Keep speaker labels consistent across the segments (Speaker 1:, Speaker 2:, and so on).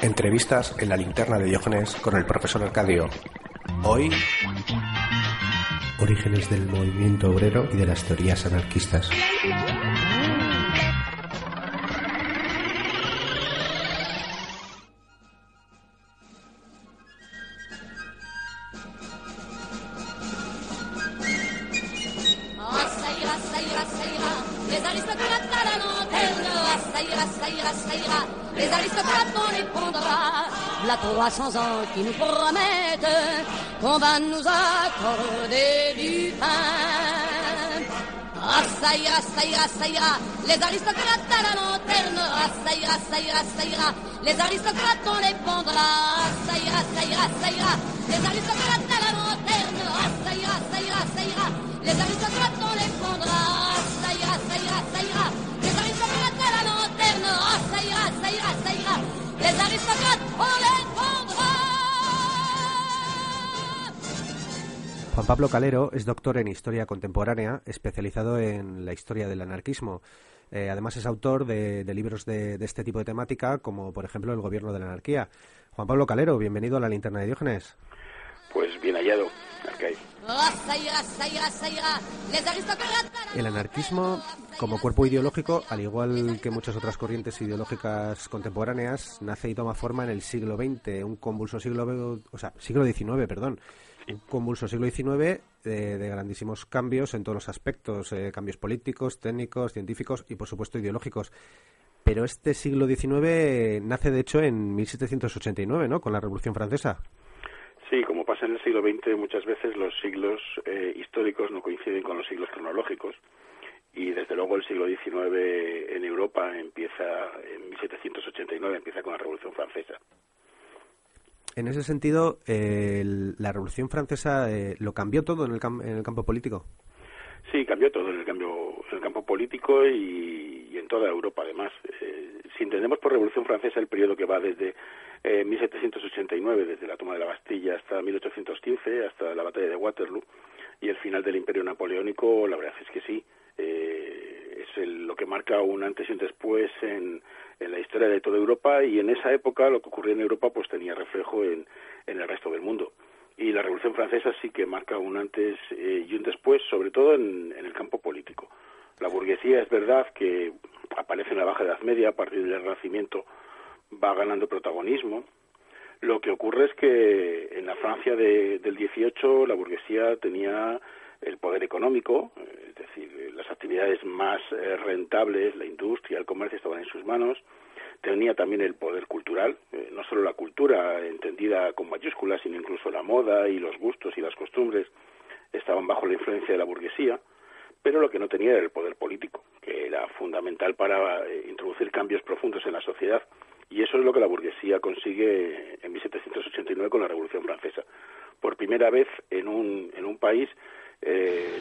Speaker 1: Entrevistas en la linterna de Diógenes con el profesor Arcadio. Hoy, orígenes del movimiento obrero y de las teorías anarquistas.
Speaker 2: Les aristocrates, on les prendra la 300 ans qui nous promettent qu'on va nous accorder du pain. Ah, ça ira, ça ira, ça ira, les aristocrates à la lanterne. Ah, ça ira, ça ira, ça ira, les aristocrates, on les prendra. Ah, ça ira, ça ira, ça ira, les aristocrates à la lanterne. Ah, ça ira, ça ira, ça ira, les aristocrates, on les prendra. Ah, ça ira, ça ira, ça ira, les aristocrates à la lanterne. Ah, ça ira, ça ira, ça ira, les aristocrates, on les prendra.
Speaker 1: Juan Pablo Calero es doctor en Historia Contemporánea, especializado en la historia del anarquismo. Además es autor de libros de este tipo de temática, como por ejemplo El gobierno de la anarquía. Juan Pablo Calero, bienvenido a la linterna de Diógenes.
Speaker 3: Pues bien hallado, Arcadio.
Speaker 1: El anarquismo, como cuerpo ideológico, al igual que muchas otras corrientes ideológicas contemporáneas, nace y toma forma en el siglo XX, un convulso siglo XIX, perdón. Un convulso siglo XIX de grandísimos cambios en todos los aspectos, cambios políticos, técnicos, científicos y, por supuesto, ideológicos. Pero este siglo XIX nace, de hecho, en 1789, ¿no?, con la Revolución Francesa.
Speaker 3: Sí, como pasa en el siglo XX, muchas veces los siglos históricos no coinciden con los siglos cronológicos. Y, desde luego, el siglo XIX en Europa empieza en 1789, empieza con la Revolución Francesa.
Speaker 1: En ese sentido, la Revolución Francesa lo cambió todo en el campo político.
Speaker 3: Sí, cambió todo en el campo político y en toda Europa, además. Si entendemos por Revolución Francesa el periodo que va desde 1789, desde la toma de la Bastilla, hasta 1815, hasta la batalla de Waterloo y el final del Imperio Napoleónico, la verdad es que sí. Lo que marca un antes y un después en la historia de toda Europa, y en esa época lo que ocurría en Europa pues tenía reflejo en el resto del mundo. Y la Revolución Francesa sí que marca un antes y un después, sobre todo en el campo político. La burguesía, es verdad que aparece en la Baja Edad Media, a partir del Renacimiento va ganando protagonismo. Lo que ocurre es que en la Francia del 18 la burguesía tenía el poder económico, es decir, las actividades más rentables, la industria, el comercio estaban en sus manos. Tenía también el poder cultural, no solo la cultura entendida con mayúsculas, sino incluso la moda y los gustos y las costumbres estaban bajo la influencia de la burguesía, pero lo que no tenía era el poder político, que era fundamental para introducir cambios profundos en la sociedad, y eso es lo que la burguesía consigue en 1789 con la Revolución Francesa. Por primera vez en un país,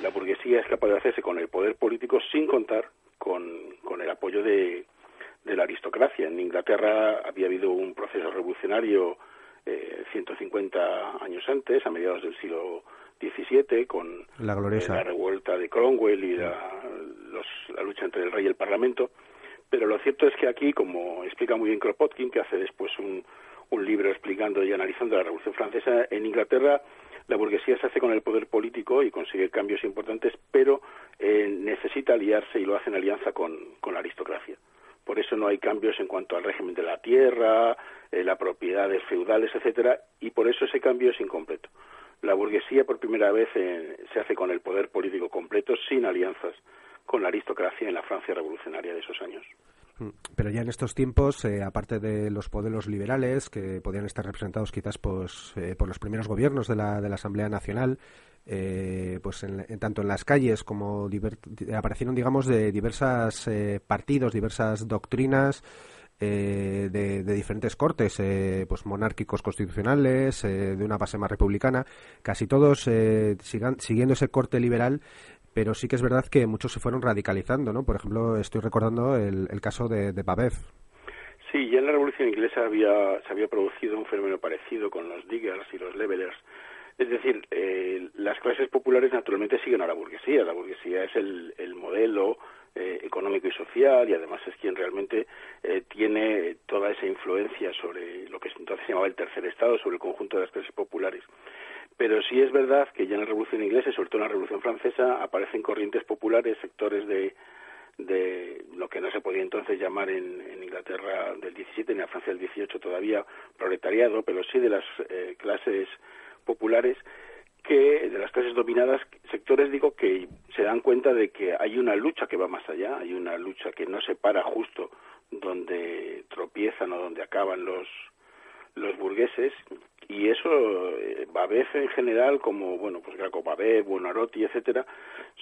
Speaker 3: la burguesía es capaz de hacerse con el poder político sin contar con el apoyo de la aristocracia. En Inglaterra había habido un proceso revolucionario 150 años antes, a mediados del siglo XVII, con
Speaker 1: la
Speaker 3: revuelta de Cromwell y la lucha entre el rey y el parlamento. Pero lo cierto es que aquí, como explica muy bien Kropotkin, que hace después un libro explicando y analizando la Revolución Francesa, en Inglaterra la burguesía se hace con el poder político y consigue cambios importantes, pero necesita aliarse, y lo hace en alianza con la aristocracia. Por eso no hay cambios en cuanto al régimen de la tierra, la propiedades feudales, etcétera, y por eso ese cambio es incompleto. La burguesía por primera vez se hace con el poder político completo, sin alianzas con la aristocracia en la Francia revolucionaria de esos años.
Speaker 1: Pero ya en estos tiempos, aparte de los modelos liberales, que podían estar representados quizás por los primeros gobiernos de la Asamblea Nacional, pues tanto en las calles como aparecieron, digamos, de diversos partidos, diversas doctrinas de diferentes cortes, pues monárquicos, constitucionales, de una base más republicana, casi todos siguiendo ese corte liberal. Pero sí que es verdad que muchos se fueron radicalizando, ¿no? Por ejemplo, estoy recordando el caso de Babev.
Speaker 3: Sí, ya en la Revolución Inglesa se había producido un fenómeno parecido con los diggers y los levelers. Es decir, las clases populares naturalmente siguen a la burguesía. La burguesía es el modelo económico y social, y además es quien realmente tiene toda esa influencia sobre lo que entonces se llamaba el tercer estado, sobre el conjunto de las clases populares. Pero sí es verdad que ya en la Revolución Inglesa y sobre todo en la Revolución Francesa aparecen corrientes populares, sectores de lo que no se podía entonces llamar en Inglaterra del 17 ni en Francia del 18 todavía proletariado, pero sí de las clases populares, que de las clases dominadas, sectores que se dan cuenta de que hay una lucha que va más allá, hay una lucha que no se para justo donde tropiezan o donde acaban los burgueses, y eso Babeuf en general, como Graco Babeuf, Buonarroti, etcétera,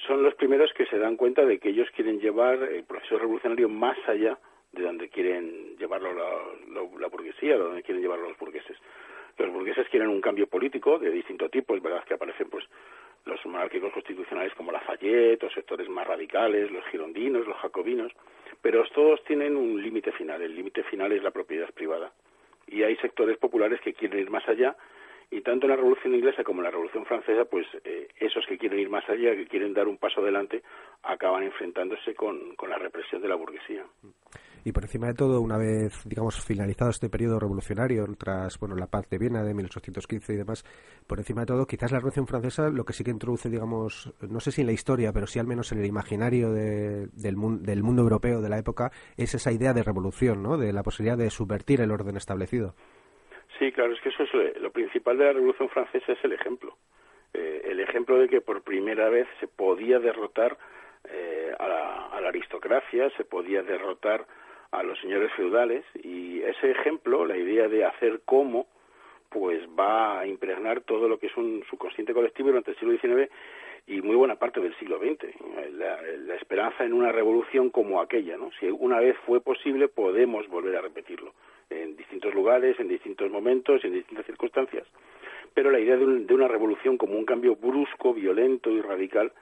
Speaker 3: son los primeros que se dan cuenta de que ellos quieren llevar el proceso revolucionario más allá de donde quieren llevarlo la burguesía, de donde quieren llevarlo los burgueses. Los burgueses quieren un cambio político de distinto tipo, es verdad que aparecen los monárquicos constitucionales como Lafayette, o sectores más radicales, los girondinos, los jacobinos, pero todos tienen un límite final, el límite final es la propiedad privada. Y hay sectores populares que quieren ir más allá, y tanto en la Revolución Inglesa como en la Revolución Francesa, esos que quieren ir más allá, que quieren dar un paso adelante, acaban enfrentándose con la represión de la burguesía.
Speaker 1: Y por encima de todo, una vez, finalizado este periodo revolucionario, tras, la paz de Viena de 1815 y demás, por encima de todo, quizás la Revolución Francesa lo que sí que introduce, no sé si en la historia, pero sí al menos en el imaginario del mundo europeo de la época, es esa idea de revolución, ¿no?, de la posibilidad de subvertir el orden establecido.
Speaker 3: Sí, claro, es que eso es lo principal de la Revolución Francesa, es el ejemplo. El ejemplo de que por primera vez se podía derrotar a la aristocracia, se podía derrotar a los señores feudales, y ese ejemplo, la idea de hacer cómo, va a impregnar todo lo que es un subconsciente colectivo durante el siglo XIX y muy buena parte del siglo XX. La esperanza en una revolución como aquella, ¿no? Si una vez fue posible, podemos volver a repetirlo en distintos lugares, en distintos momentos, en distintas circunstancias. Pero la idea de una revolución como un cambio brusco, violento y radical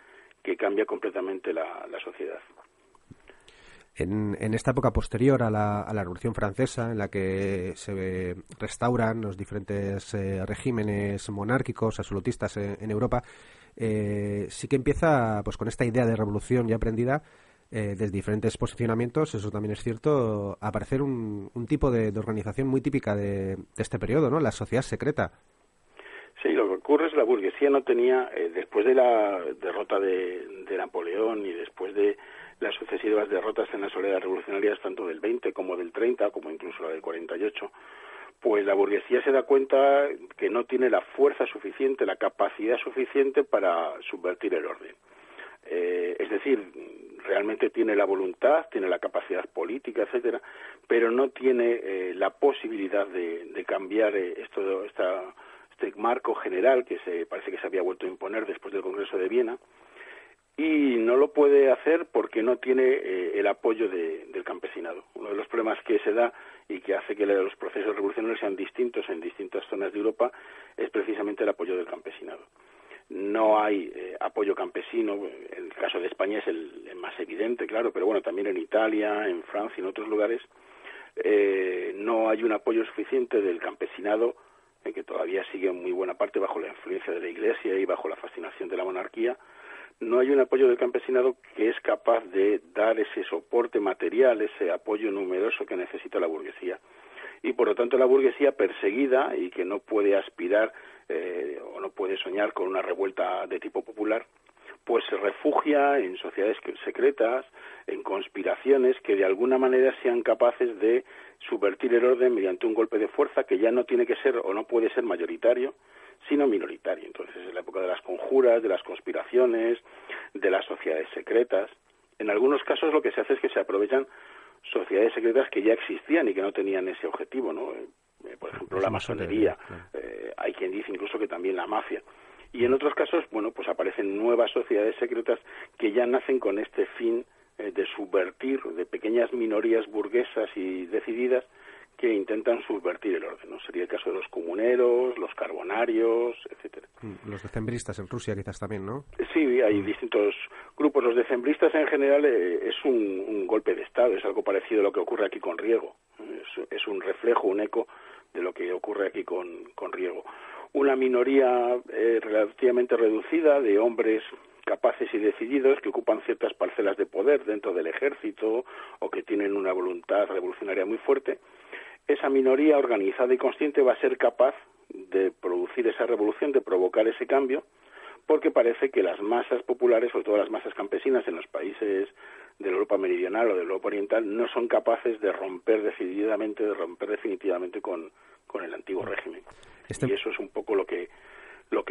Speaker 3: que cambia completamente la sociedad.
Speaker 1: En esta época posterior a la Revolución Francesa, en la que se restauran los diferentes regímenes monárquicos, absolutistas en Europa, sí que empieza con esta idea de revolución ya aprendida desde diferentes posicionamientos, eso también es cierto, a aparecer un tipo de organización muy típica de este periodo, ¿no?, la sociedad secreta.
Speaker 3: Sí, lo que ocurre es que la burguesía no tenía, después de la derrota de Napoleón y después de las sucesivas derrotas en las oleadas revolucionarias tanto del 20 como del 30, como incluso la del 48, la burguesía se da cuenta que no tiene la fuerza suficiente, la capacidad suficiente para subvertir el orden. Es decir, realmente tiene la voluntad, tiene la capacidad política, etcétera, pero no tiene la posibilidad de cambiar este marco general que parece que se había vuelto a imponer después del Congreso de Viena, y no lo puede hacer porque no tiene el apoyo del campesinado. Uno de los problemas que se da y que hace que los procesos revolucionarios sean distintos en distintas zonas de Europa es precisamente el apoyo del campesinado. No hay apoyo campesino, en el caso de España es el más evidente, claro, pero también en Italia, en Francia y en otros lugares no hay un apoyo suficiente del campesinado, que todavía sigue en muy buena parte bajo la influencia de la Iglesia y bajo la fascinación de la monarquía. No hay un apoyo del campesinado que es capaz de dar ese soporte material, ese apoyo numeroso que necesita la burguesía. Y por lo tanto la burguesía perseguida y que no puede aspirar o no puede soñar con una revuelta de tipo popular, se refugia en sociedades secretas, en conspiraciones que de alguna manera sean capaces de subvertir el orden mediante un golpe de fuerza que ya no tiene que ser o no puede ser mayoritario, sino minoritario. Entonces es la época de las conjuras, de las conspiraciones, de las sociedades secretas. En algunos casos lo que se hace es que se aprovechan sociedades secretas que ya existían y que no tenían ese objetivo, ¿no? Por ejemplo, la masonería. Hay quien dice incluso que también la mafia. Y en otros casos, aparecen nuevas sociedades secretas que ya nacen con este fin de subvertir, de pequeñas minorías burguesas y decididas que intentan subvertir el orden, ¿no? Sería el caso de los comuneros, los carbonarios, etcétera.
Speaker 1: Los decembristas en Rusia quizás también, ¿no?
Speaker 3: Sí, hay distintos grupos. Los decembristas en general es un golpe de Estado, es algo parecido a lo que ocurre aquí con Riego. Es un reflejo, un eco de lo que ocurre aquí con Riego. Una minoría relativamente reducida de hombres capaces y decididos, que ocupan ciertas parcelas de poder dentro del ejército o que tienen una voluntad revolucionaria muy fuerte, esa minoría organizada y consciente va a ser capaz de producir esa revolución, de provocar ese cambio, porque parece que las masas populares, sobre todo las masas campesinas en los países de la Europa meridional o de Europa oriental, no son capaces de romper decididamente, de romper definitivamente con el antiguo régimen. Y eso es un poco lo que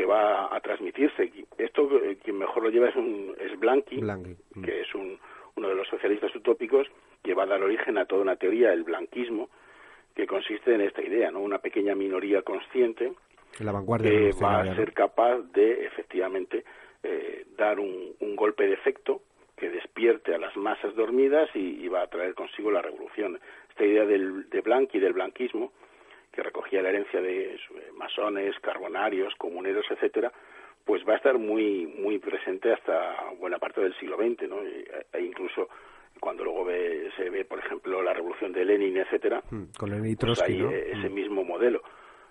Speaker 3: va a transmitirse. Esto quien mejor lo lleva es Blanqui, que es uno de los socialistas utópicos, que va a dar origen a toda una teoría, el blanquismo, que consiste en esta idea, ¿no? Una pequeña minoría consciente
Speaker 1: la vanguardia
Speaker 3: que va a ser capaz de, efectivamente, dar un golpe de efecto que despierte a las masas dormidas y va a traer consigo la revolución. Esta idea de Blanqui, del blanquismo, que recogía la herencia de masones, carbonarios, comuneros, etcétera, pues va a estar muy muy presente hasta buena parte del siglo XX, ¿no? E incluso cuando luego se ve, por ejemplo, la revolución de Lenin, etcétera,
Speaker 1: con Lenin y Trotsky,
Speaker 3: pues hay ese mismo modelo.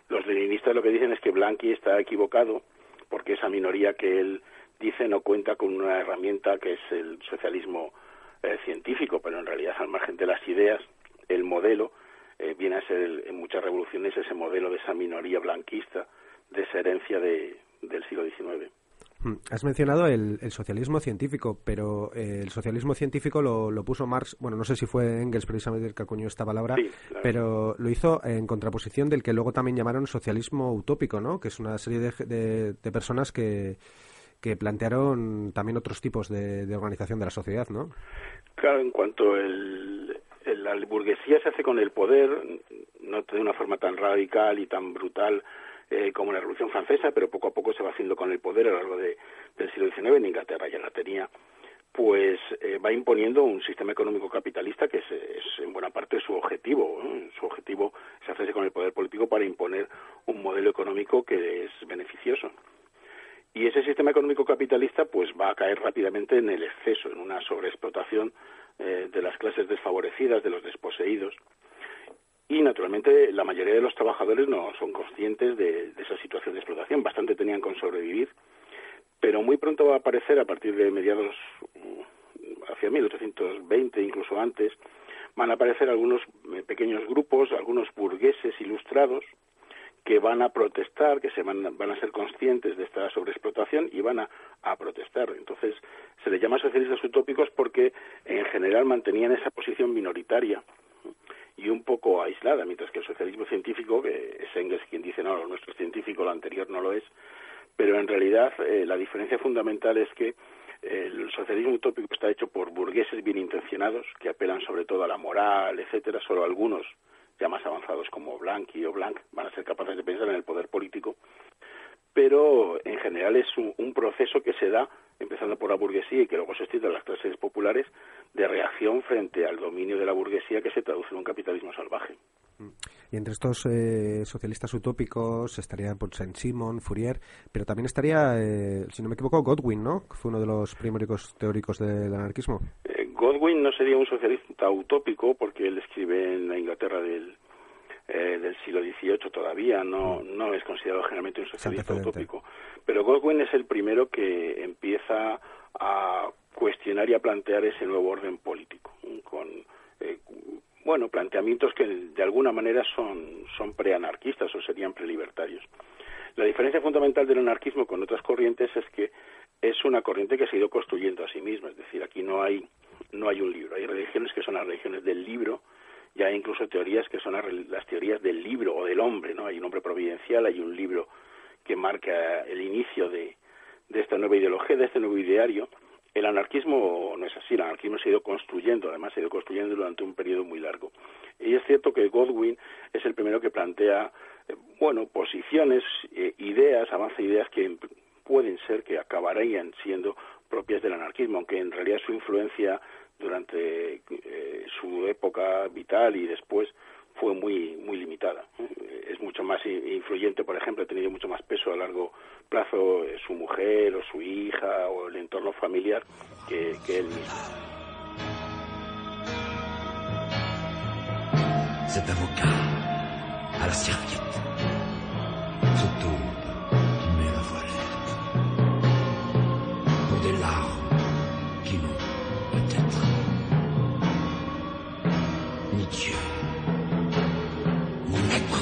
Speaker 3: Los leninistas lo que dicen es que Blanqui está equivocado porque esa minoría que él dice no cuenta con una herramienta que es el socialismo científico, pero en realidad, al margen de las ideas, el modelo viene a ser en muchas revoluciones ese modelo de esa minoría blanquista, de esa herencia del siglo XIX.
Speaker 1: Has mencionado el socialismo científico, pero el socialismo científico lo puso Marx, bueno, no sé si fue Engels precisamente el que acuñó esta palabra,
Speaker 3: sí, claro,
Speaker 1: pero lo hizo en contraposición del que luego también llamaron socialismo utópico, ¿no? Que es una serie de personas que plantearon también otros tipos de organización de la sociedad, ¿no?
Speaker 3: Claro, en cuanto la burguesía se hace con el poder, no de una forma tan radical y tan brutal como la Revolución Francesa, pero poco a poco se va haciendo con el poder a lo largo del siglo XIX, en Inglaterra ya la tenía, pues va imponiendo un sistema económico capitalista que es en buena parte su objetivo, ¿no? Su objetivo es hacerse con el poder político para imponer un modelo económico que es beneficioso. Y ese sistema económico capitalista pues va a caer rápidamente en el exceso, en una sobreexplotación de las clases desfavorecidas, de los desposeídos. Y, naturalmente, la mayoría de los trabajadores no son conscientes de esa situación de explotación. Bastante tenían con sobrevivir. Pero muy pronto va a aparecer, a partir de mediados, hacia 1820, incluso antes, van a aparecer algunos pequeños grupos, algunos burgueses ilustrados, que van a protestar, que van a ser conscientes de esta sobreexplotación y van a protestar. Entonces, se les llama socialistas utópicos porque, en general, mantenían esa posición minoritaria y un poco aislada, mientras que el socialismo científico, que es Engels quien dice, no, lo nuestro es científico, lo anterior no lo es, pero en realidad la diferencia fundamental es que el socialismo utópico está hecho por burgueses bien intencionados, que apelan sobre todo a la moral, etcétera. Solo algunos, ya más avanzados como Blanqui o Blanc, van a ser capaces de pensar en el poder político, pero en general es un proceso que se da, empezando por la burguesía y que luego se extiende a las clases populares, de reacción frente al dominio de la burguesía que se traduce en un capitalismo salvaje.
Speaker 1: Y entre estos socialistas utópicos estaría Saint-Simon, Fourier, pero también estaría, si no me equivoco, Godwin, ¿no? Que fue uno de los primeros teóricos del anarquismo.
Speaker 3: Godwin no sería un socialista utópico porque él escribe en la Inglaterra del siglo XVIII todavía, no es considerado generalmente un socialista utópico. Pero Godwin es el primero que empieza a cuestionar y a plantear ese nuevo orden político, con planteamientos que de alguna manera son preanarquistas o serían prelibertarios. La diferencia fundamental del anarquismo con otras corrientes es que es una corriente que se ha ido construyendo a sí misma, es decir, aquí no hay un libro, hay religiones que son las religiones del libro, ya hay incluso teorías que son las teorías del libro o del hombre, ¿no? Hay un hombre providencial, hay un libro que marca el inicio de esta nueva ideología, de este nuevo ideario. El anarquismo no es así, el anarquismo se ha ido construyendo, además se ha ido construyendo durante un periodo muy largo. Y es cierto que Godwin es el primero que plantea, posiciones, ideas, avanza ideas que pueden ser que acabarían siendo propias del anarquismo, aunque en realidad su influencia durante su época vital y después fue muy muy limitada. Es mucho más influyente, por ejemplo, ha tenido mucho más peso a largo plazo su mujer o su hija o el entorno familiar que él mismo.
Speaker 4: Cet avocat à la serviette se tourne, met la voilette. Pour de larmes qui n'ont peut-être ni Dieu, ni maître.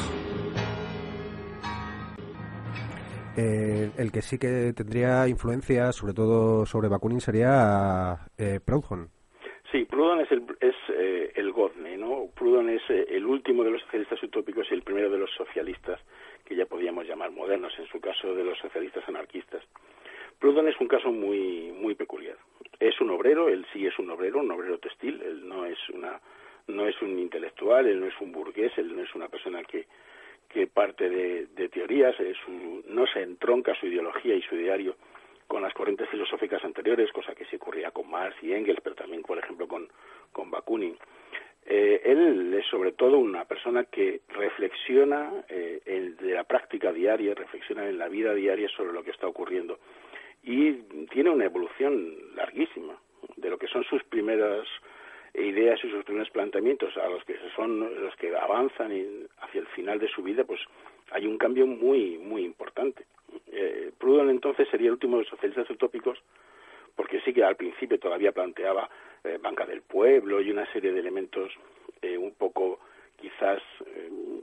Speaker 1: El que sí que tendría influencia, sobre todo sobre Bakunin, sería Proudhon.
Speaker 3: Sí, Proudhon es el gozne, ¿no? Proudhon es el último de los socialistas utópicos y el primero de los socialistas que ya podíamos llamar modernos, en su caso de los socialistas anarquistas. Proudhon es un caso muy muy peculiar. Es un obrero, él sí es un obrero textil, él no es un intelectual, él no es un burgués, él no es una persona que parte de teorías, no se entronca su ideología y su ideario con las corrientes filosóficas anteriores, cosa que se ocurría con Marx y Engels, pero también, por ejemplo, con Bakunin. Él es sobre todo una persona que reflexiona de la práctica diaria, reflexiona en la vida diaria sobre lo que está ocurriendo y tiene una evolución larguísima de lo que son sus primeras ideas y sus primeros planteamientos a los que avanzan hacia el final de su vida. Pues hay un cambio muy muy importante. Proudhon entonces sería el último de los socialistas utópicos, porque sí que al principio todavía planteaba banca del pueblo y una serie de elementos un poco quizás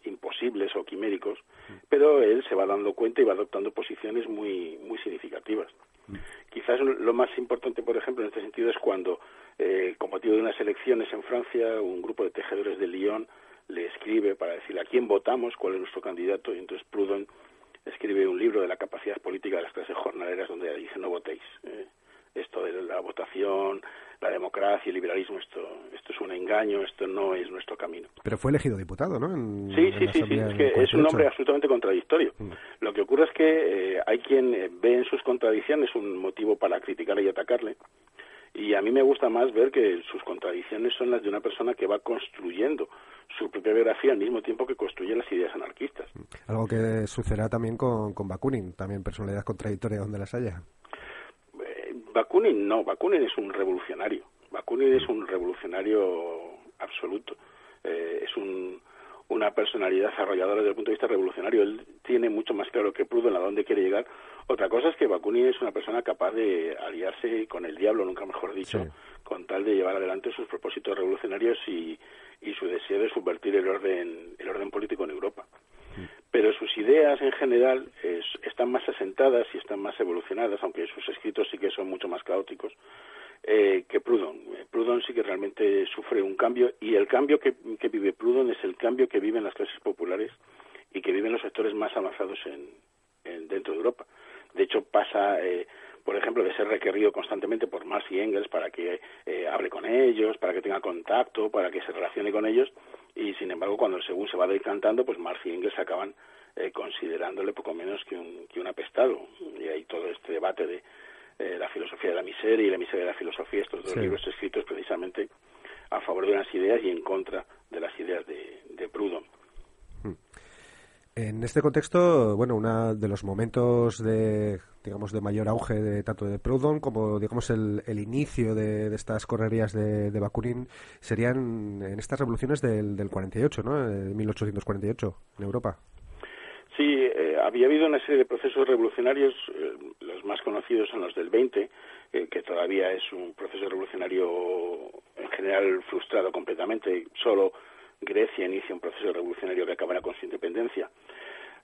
Speaker 3: imposibles o quiméricos, pero él se va dando cuenta y va adoptando posiciones muy muy significativas. Quizás lo más importante, por ejemplo, en este sentido es cuando, con motivo de unas elecciones en Francia, un grupo de tejedores de Lyon le escribe para decirle a quién votamos, cuál es nuestro candidato, y entonces Proudhon escribe un libro de la capacidad política de las clases jornaleras donde dice no votéis. Esto de la votación, la democracia, el liberalismo, esto es un engaño, esto no es nuestro camino.
Speaker 1: Pero fue elegido diputado, ¿no?
Speaker 3: Sí, es que es un hombre absolutamente contradictorio. Lo que ocurre es que hay quien ve en sus contradicciones un motivo para criticarle y atacarle, y a mí me gusta más ver que sus contradicciones son las de una persona que va construyendo su propia biografía al mismo tiempo que construye las ideas anarquistas.
Speaker 1: Algo que sucederá también con Bakunin, también personalidad contradictoria donde las haya.
Speaker 3: Bakunin no, Bakunin es un revolucionario. Bakunin es un revolucionario absoluto. Es una personalidad arrolladora desde el punto de vista revolucionario. Él tiene mucho más claro que Proudhon a dónde quiere llegar. Otra cosa es que Bakunin es una persona capaz de aliarse con el diablo, nunca mejor dicho, sí, con tal de llevar adelante sus propósitos revolucionarios y su deseo de subvertir el orden político en Europa. Pero sus ideas en general están más asentadas y están más evolucionadas, aunque sus escritos sí que son mucho más caóticos, que Proudhon. Proudhon sí que realmente sufre un cambio, y el cambio que vive Proudhon es el cambio que viven las clases populares y que viven los sectores más avanzados dentro de Europa. De hecho, pasa, por ejemplo, de ser requerido constantemente por Marx y Engels para que hable con ellos, para que tenga contacto, para que se relacione con ellos, y sin embargo, cuando según se va decantando, pues Marx y Engels acaban considerándole poco menos que un apestado. Y hay todo este debate de la filosofía de la miseria y la miseria de la filosofía, estos dos libros escritos precisamente a favor de unas ideas y en contra de las ideas de Proudhon.
Speaker 1: En este contexto, bueno, uno de los momentos de mayor auge tanto de Proudhon como, digamos, el inicio de estas correrías de Bakunin serían en estas revoluciones del 48, ¿no? De 1848 en Europa.
Speaker 3: Sí, había habido una serie de procesos revolucionarios, los más conocidos son los del 20, que todavía es un proceso revolucionario en general frustrado completamente. Solo Grecia inicia un proceso revolucionario que acabará con su independencia.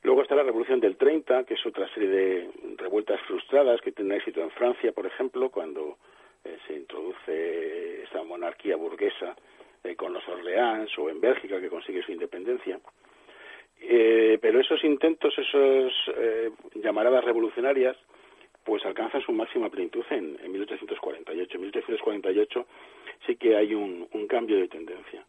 Speaker 3: Luego está la Revolución del 30, que es otra serie de revueltas frustradas que tienen éxito en Francia, por ejemplo, cuando se introduce esta monarquía burguesa con los Orleans, o en Bélgica, que consigue su independencia. Pero esos intentos, llamaradas revolucionarias, pues alcanzan su máxima plenitud en 1848. En 1848 sí que hay un cambio de tendencia,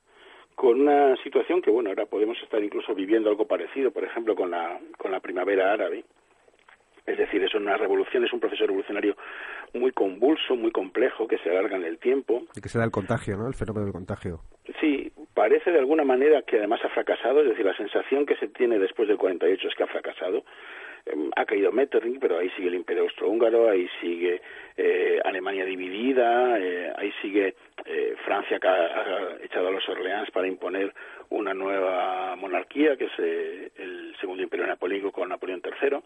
Speaker 3: con una situación que, bueno, ahora podemos estar incluso viviendo algo parecido, por ejemplo, con la primavera árabe. Es decir, es una revolución, es un proceso revolucionario muy convulso, muy complejo, que se alarga en el tiempo.
Speaker 1: Y que se da el contagio, ¿no? El fenómeno del contagio.
Speaker 3: Sí, parece de alguna manera que además ha fracasado, es decir, la sensación que se tiene después del 48 es que ha fracasado. Ha caído Metternich, pero ahí sigue el Imperio Austrohúngaro, ahí sigue Alemania dividida, ahí sigue Francia, que ha echado a los Orleans para imponer una nueva monarquía, que es el segundo imperio napoleónico con Napoleón III.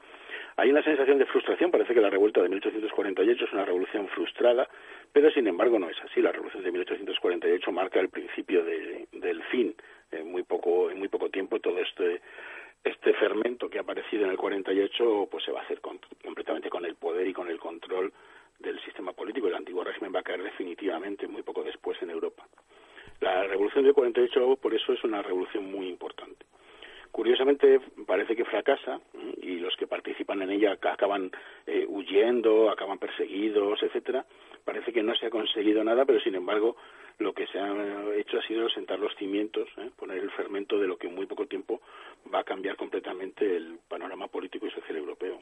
Speaker 3: Hay una sensación de frustración, parece que la revuelta de 1848 es una revolución frustrada, pero sin embargo no es así. La revolución de 1848 marca el principio del fin. En muy poco tiempo todo este fermento que ha aparecido en el 48 pues se va a hacer completamente con el poder y con el control del sistema político. El antiguo régimen va a caer definitivamente muy poco después en Europa. La revolución del 48 por eso es una revolución muy importante. Curiosamente parece que fracasa y los que participan en ella acaban huyendo, acaban perseguidos, etcétera. Parece que no se ha conseguido nada, pero sin embargo lo que se ha hecho ha sido sentar los cimientos, poner el fermento de lo que en muy poco tiempo va a cambiar completamente el panorama político y social europeo.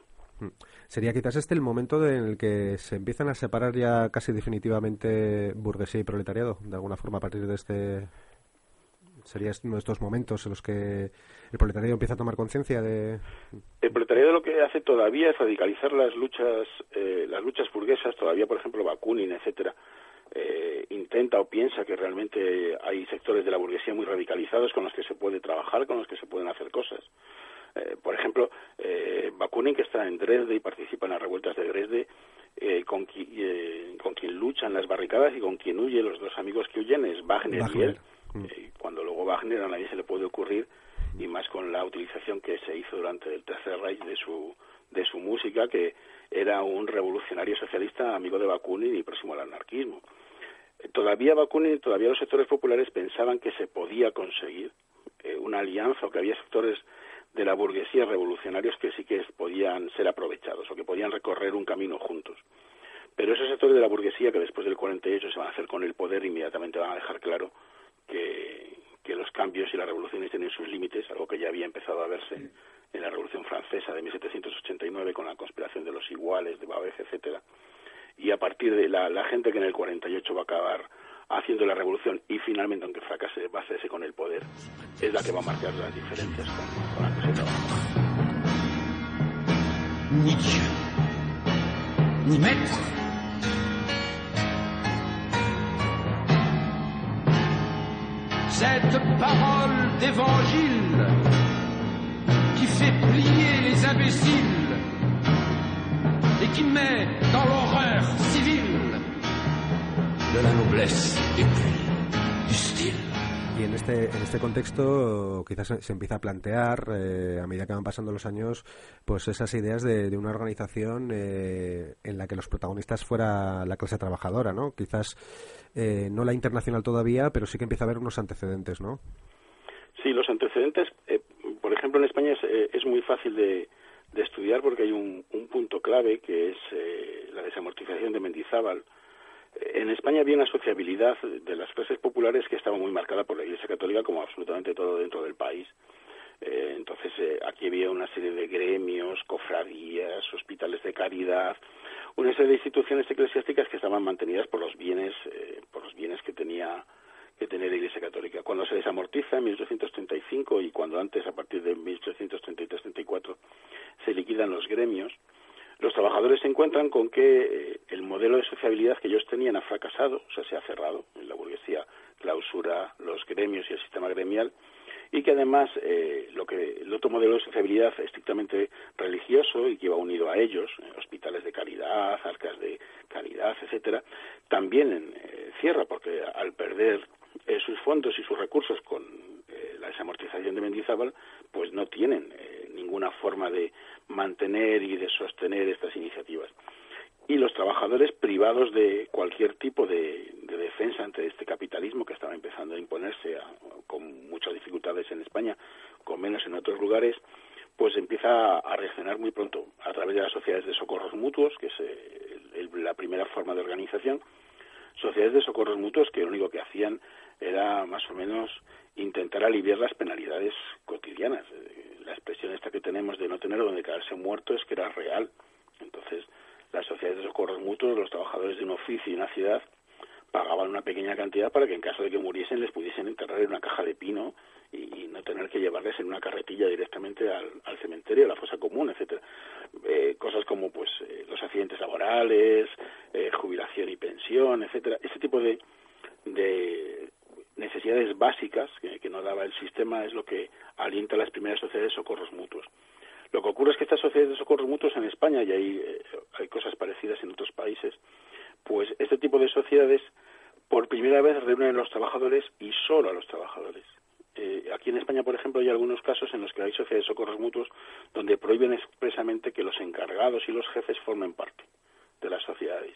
Speaker 1: ¿Sería quizás este el momento en el que se empiezan a separar ya casi definitivamente burguesía y proletariado? De alguna forma, a partir de este... ¿Sería uno de estos momentos en los que el proletariado empieza a tomar conciencia de...?
Speaker 3: El proletariado lo que hace todavía es radicalizar las luchas burguesas. Todavía, por ejemplo, Bakunin, etcétera, intenta o piensa que realmente hay sectores de la burguesía muy radicalizados con los que se puede trabajar, con los que se pueden hacer cosas. Por ejemplo, Bakunin, que está en Dresde y participa en las revueltas de Dresde, con quien lucha en las barricadas y con quien huye, los dos amigos que huyen, es Wagner. Y él. Cuando luego Wagner a nadie se le puede ocurrir, y más con la utilización que se hizo durante el Tercer Reich de su música, que era un revolucionario socialista amigo de Bakunin y próximo al anarquismo. Todavía Bakunin, todavía los sectores populares pensaban que se podía conseguir una alianza, o que había sectores de la burguesía revolucionarios que sí que podían ser aprovechados o que podían recorrer un camino juntos. Pero esos sectores de la burguesía que después del 48 se van a hacer con el poder, inmediatamente van a dejar claro que los cambios y las revoluciones tienen sus límites, algo que ya había empezado a verse en la Revolución Francesa de 1789 con la conspiración de los iguales, de Babeuf, etcétera. Y a partir de la gente que en el 48 va a acabar haciendo la revolución y finalmente, aunque fracase, va a hacerse con el poder, es la que va a marcar las diferencias con la que se trabaja.
Speaker 4: Ni Dieu, ni maître, cette parole d'évangile qui fait plier les imbéciles et qui met dans l'horreur civile de la noblesse et puis du style.
Speaker 1: Y en este contexto quizás se empieza a plantear, a medida que van pasando los años, pues esas ideas de una organización en la que los protagonistas fuera la clase trabajadora, ¿no? Quizás no la internacional todavía, pero sí que empieza a haber unos antecedentes, ¿no?
Speaker 3: Sí, los antecedentes, por ejemplo, en España es muy fácil de estudiar porque hay un punto clave que es la desamortización de Mendizábal. En España había una sociabilidad de las clases populares que estaba muy marcada por la Iglesia Católica, como absolutamente todo dentro del país. Entonces aquí había una serie de gremios, cofradías, hospitales de caridad, una serie de instituciones eclesiásticas que estaban mantenidas por los bienes que tenía la Iglesia Católica. Cuando se desamortiza en 1835 y cuando antes, a partir de 1833-34, se liquidan los gremios, los trabajadores se encuentran con que el modelo de sociabilidad que ellos tenían ha fracasado, o sea, se ha cerrado. La burguesía clausura los gremios y el sistema gremial, y que además el otro modelo de sociabilidad estrictamente religioso y que iba unido a ellos, hospitales de caridad, arcas de caridad, etcétera, también cierra, porque al perder sus fondos y sus recursos con la desamortización de Mendizábal, pues no tienen ninguna forma de mantener y de sostener estas iniciativas. Y los trabajadores, privados de cualquier tipo de defensa ante este capitalismo que estaba empezando a imponerse con muchas dificultades en España, con menos en otros lugares, pues empieza a reaccionar muy pronto a través de las sociedades de socorros mutuos, que es la primera forma de organización. Sociedades de socorros mutuos que lo único que hacían era más o menos intentar aliviar las penalidades cotidianas. La expresión esta que tenemos de no tener donde quedarse muerto es que era real. Entonces, las sociedades de socorros mutuos, los trabajadores de un oficio y una ciudad, pagaban una pequeña cantidad para que en caso de que muriesen les pudiesen enterrar en una caja de pino y no tener que llevarles en una carretilla directamente al cementerio, a la fosa común, etcétera. Cosas como pues los accidentes laborales, jubilación y pensión, etcétera. Ese tipo de necesidades básicas que no daba el sistema es lo que alienta las primeras sociedades de socorros mutuos. Lo que ocurre es que estas sociedades de socorros mutuos en España, y hay cosas parecidas en otros países, pues este tipo de sociedades por primera vez reúnen a los trabajadores y solo a los trabajadores. Aquí en España, por ejemplo, hay algunos casos en los que hay sociedades de socorros mutuos donde prohíben expresamente que los encargados y los jefes formen parte de las sociedades.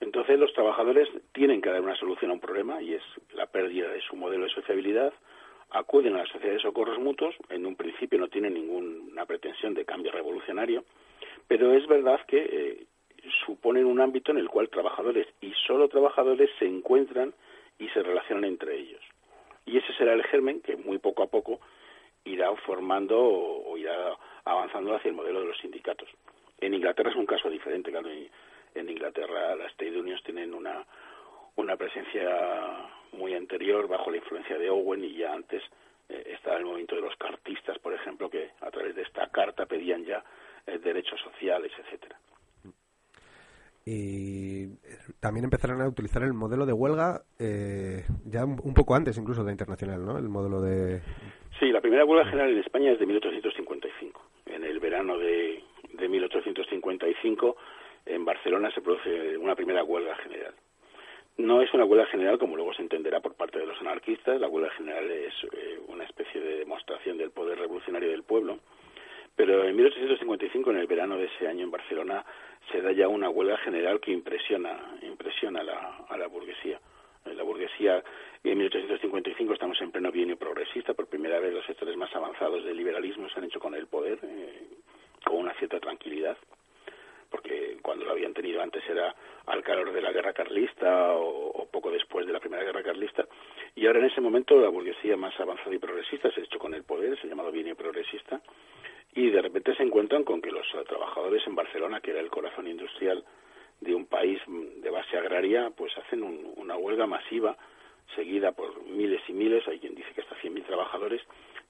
Speaker 3: Entonces los trabajadores tienen que dar una solución a un problema, y es la pérdida de su modelo de sociabilidad. Acuden a las sociedades de socorros mutuos, en un principio no tienen ninguna pretensión de cambio revolucionario, pero es verdad que suponen un ámbito en el cual trabajadores y solo trabajadores se encuentran y se relacionan entre ellos. Y ese será el germen que muy poco a poco irá formando o irá avanzando hacia el modelo de los sindicatos. En Inglaterra es un caso diferente, claro. En Inglaterra las trade unions tienen una presencia muy anterior, bajo la influencia de Owen, y ya antes estaba el movimiento de los cartistas, por ejemplo, que a través de esta carta pedían ya derechos sociales, etcétera.
Speaker 1: Y también empezaron a utilizar el modelo de huelga ya un poco antes incluso de la internacional, ¿no? El modelo de...
Speaker 3: Sí, la primera huelga general en España es de 1855. En el verano de 1855 en Barcelona se produce una primera huelga general. No es una huelga general como luego se entenderá por parte de los anarquistas. La huelga general es una especie de demostración del poder revolucionario del pueblo. Pero en 1855, en el verano de ese año en Barcelona, se da ya una huelga general que impresiona a la burguesía. La burguesía, en 1855 estamos en pleno bienio progresista. Por primera vez los sectores más avanzados del liberalismo se han hecho con el poder, con una cierta tranquilidad, porque cuando lo habían tenido antes era al calor de la guerra carlista o poco después de la primera guerra carlista, y ahora en ese momento la burguesía más avanzada y progresista se ha hecho con el poder, es el llamado bienio progresista, y de repente se encuentran con que los trabajadores en Barcelona, que era el corazón industrial de un país de base agraria, pues hacen una huelga masiva seguida por miles y miles, hay quien dice que hasta 100.000 trabajadores,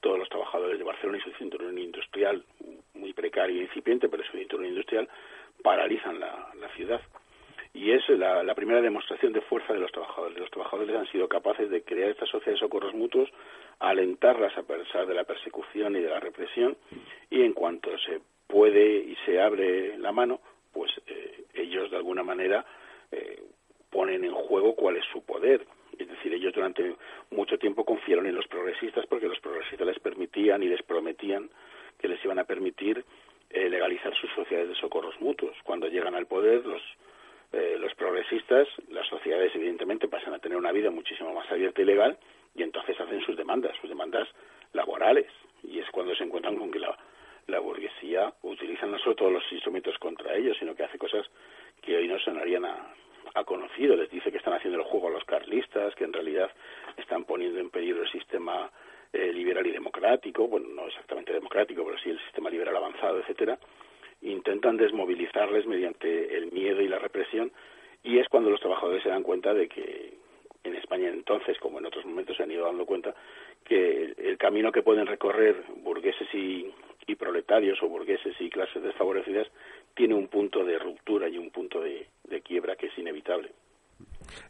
Speaker 3: todos los trabajadores de Barcelona y su cinturón industrial, muy precario e incipiente, pero su cinturón industrial, paralizan la ciudad. Y es la primera demostración de fuerza de los trabajadores. Los trabajadores han sido capaces de crear estas sociedades de socorros mutuos, alentarlas a pesar de la persecución y de la represión, y en cuanto se puede y se abre la mano, pues ellos de alguna manera ponen en juego cuál es su poder. Es decir, ellos durante mucho tiempo confiaron en los progresistas porque los progresistas les permitían y les prometían que les iban a permitir legalizar sus sociedades de socorros mutuos. Cuando llegan al poder los progresistas, las sociedades evidentemente pasan a tener una vida muchísimo más abierta y legal, y entonces hacen sus demandas laborales, y es cuando se encuentran con que la burguesía utiliza no solo todos los instrumentos contra ellos, sino que hace cosas que hoy no sonarían a conocido. Les dice que están haciendo el juego a los carlistas, que en realidad están poniendo en peligro el sistema liberal y democrático, bueno, no exactamente democrático, pero sí el sistema liberal avanzado, etcétera. Intentan desmovilizarles mediante el miedo y la represión, y es cuando los trabajadores se dan cuenta de que en España entonces, como en otros momentos, se han ido dando cuenta que el camino que pueden recorrer burgueses y proletarios, o burgueses y clases desfavorecidas, tiene un punto de ruptura y un punto de quiebra que es inevitable.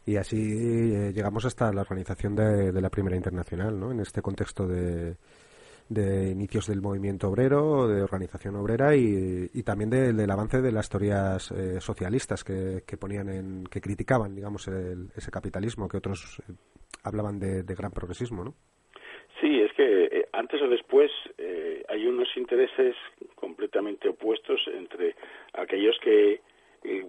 Speaker 1: Y así llegamos hasta la organización de la Primera Internacional, ¿no? En este contexto de inicios del movimiento obrero, de organización obrera, y también del avance de las teorías socialistas que ponían que criticaban, digamos, ese capitalismo, que otros hablaban de gran progresismo, ¿no? Sí, es que antes o después hay unos intereses completamente opuestos entre aquellos que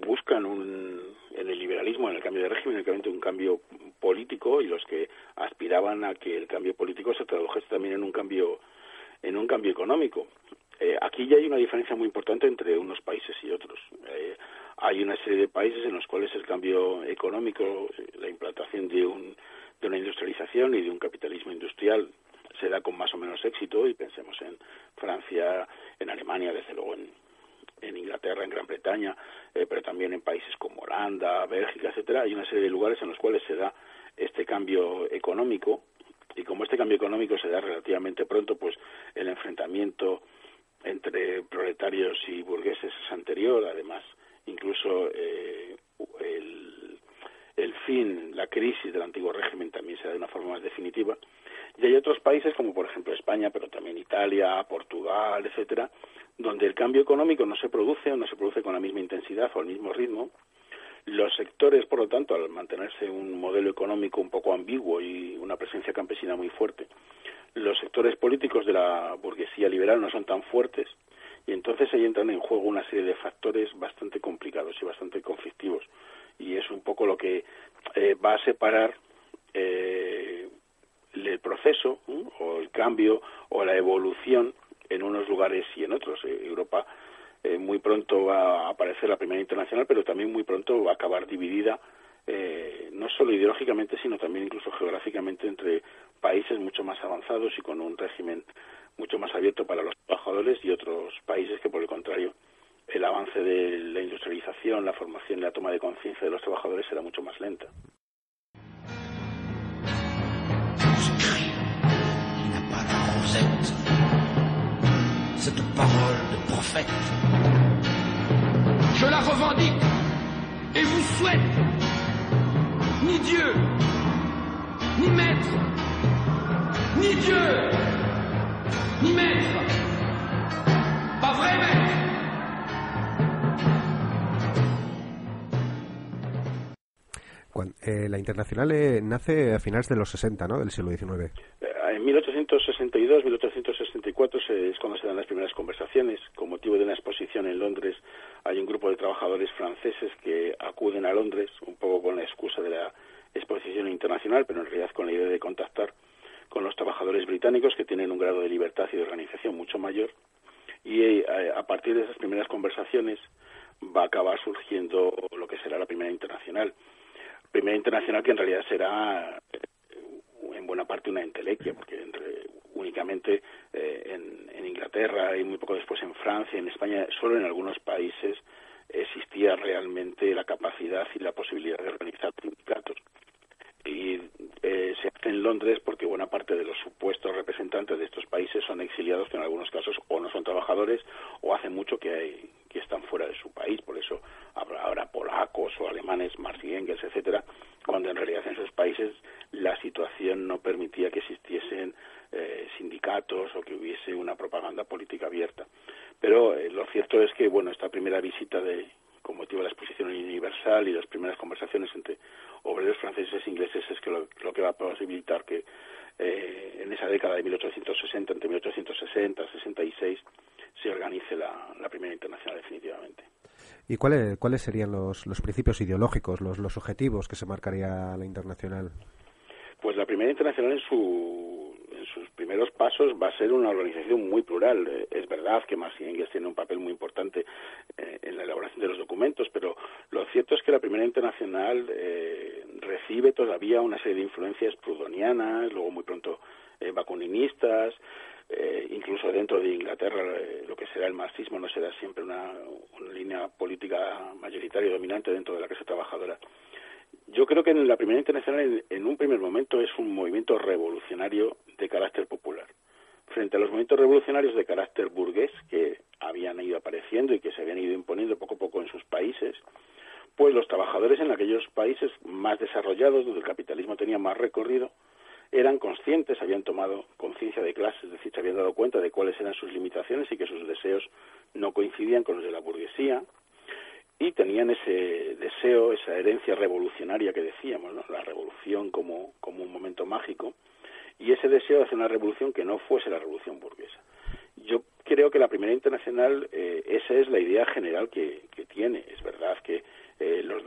Speaker 1: buscan en el liberalismo, en el cambio de régimen, únicamente un cambio político, y los que aspiraban a que el cambio político se tradujese también en un cambio económico. Aquí ya hay una diferencia muy importante entre unos países y otros. Hay una serie de países en los cuales el cambio económico, la implantación de una industrialización y de un capitalismo industrial se da con más o menos éxito, y pensemos en Francia, en Alemania, desde luego en Inglaterra, en Gran Bretaña, pero también en países como Holanda, Bélgica, etcétera. Hay una serie de lugares en los cuales se da este cambio económico, y como este cambio económico se da relativamente pronto, pues el enfrentamiento entre proletarios y burgueses es anterior. Además, incluso la crisis del antiguo régimen también se da de una forma más definitiva. Y hay
Speaker 3: otros países, como por ejemplo España, pero también Italia, Portugal, etcétera, donde el cambio económico no se produce o no se produce con la misma intensidad o al mismo ritmo. Los sectores, por lo tanto, al mantenerse un modelo económico un poco ambiguo y una presencia campesina muy fuerte, los sectores políticos de la burguesía liberal no son tan fuertes, y entonces ahí entran en juego una serie de factores bastante complicados y bastante conflictivos, y es un poco lo que va a separar el proceso o el cambio o la evolución en unos lugares y en otros. Europa muy pronto va a aparecer la Primera Internacional, pero también muy pronto va a acabar dividida, no solo ideológicamente, sino también incluso geográficamente, entre países mucho más avanzados y con un régimen mucho más abierto para los trabajadores, y otros países que, por el contrario, el avance de la industrialización, la formación y la toma de conciencia de los trabajadores será mucho más lenta.
Speaker 4: Il n'a pas la rosette, cette parole de prophète. Je la revendique et vous souhaite ni Dieu, ni maître, ni Dieu, ni maître, pas vrai maître.
Speaker 1: La Internacional nace a finales de los 60, ¿no?, del siglo XIX.
Speaker 3: En 1862, 1864 es cuando se dan las primeras conversaciones. Con motivo de una exposición en Londres, hay un grupo de trabajadores franceses que acuden a Londres, un poco con la excusa de la exposición internacional, pero en realidad con la idea de contactar con los trabajadores británicos, que tienen un grado de libertad y de organización mucho mayor. Y a partir de esas primeras conversaciones va a acabar surgiendo lo que será la Primera Internacional. Primera Internacional que en realidad será en buena parte una entelequia, porque únicamente en Inglaterra y muy poco después en Francia, en España, solo en algunos países existía realmente la capacidad y la posibilidad de organizar sindicatos. Y se hace en Londres porque buena parte de los supuestos representantes de estos países son exiliados, que en algunos casos o no son trabajadores o hace mucho que están fuera de su país. Por eso habrá polacos o alemanes, Marx y Engels, etcétera, cuando en realidad en esos países la situación no permitía que existiesen sindicatos o que hubiese una propaganda política abierta. Pero lo cierto es que, bueno, esta primera visita con motivo de la exposición universal y las primeras conversaciones entre obreros franceses e ingleses es que lo que va a posibilitar que en esa década de 1860, entre 1860 y 66, se organice la Primera Internacional definitivamente.
Speaker 1: ¿Y cuáles serían los principios ideológicos, los objetivos que se marcaría la Internacional?
Speaker 3: Pues la Primera Internacional en sus primeros pasos va a ser una organización muy plural. Es verdad que Marx y Engels tienen un papel muy importante en la elaboración de los documentos, pero lo cierto es que la Primera Internacional recibe todavía una serie de influencias proudhonianas, luego muy pronto bakuninistas. Incluso dentro de Inglaterra lo que será el marxismo no será siempre una línea política mayoritaria y dominante dentro de la clase trabajadora. Yo creo que en la Primera Internacional en un primer momento es un movimiento revolucionario de carácter popular. Frente a los movimientos revolucionarios de carácter burgués que habían ido apareciendo y que se habían ido imponiendo poco a poco en sus países, pues los trabajadores en aquellos países más desarrollados, donde el capitalismo tenía más recorrido, eran conscientes, habían tomado conciencia de clase, es decir, se habían dado cuenta de cuáles eran sus limitaciones y que sus deseos no coincidían con los de la burguesía, y tenían ese deseo, esa herencia revolucionaria que decíamos, ¿no?, la revolución como un momento mágico, y ese deseo de hacer una revolución que no fuese la revolución burguesa. Yo creo que la Primera Internacional, esa es la idea general que tiene. Es verdad que los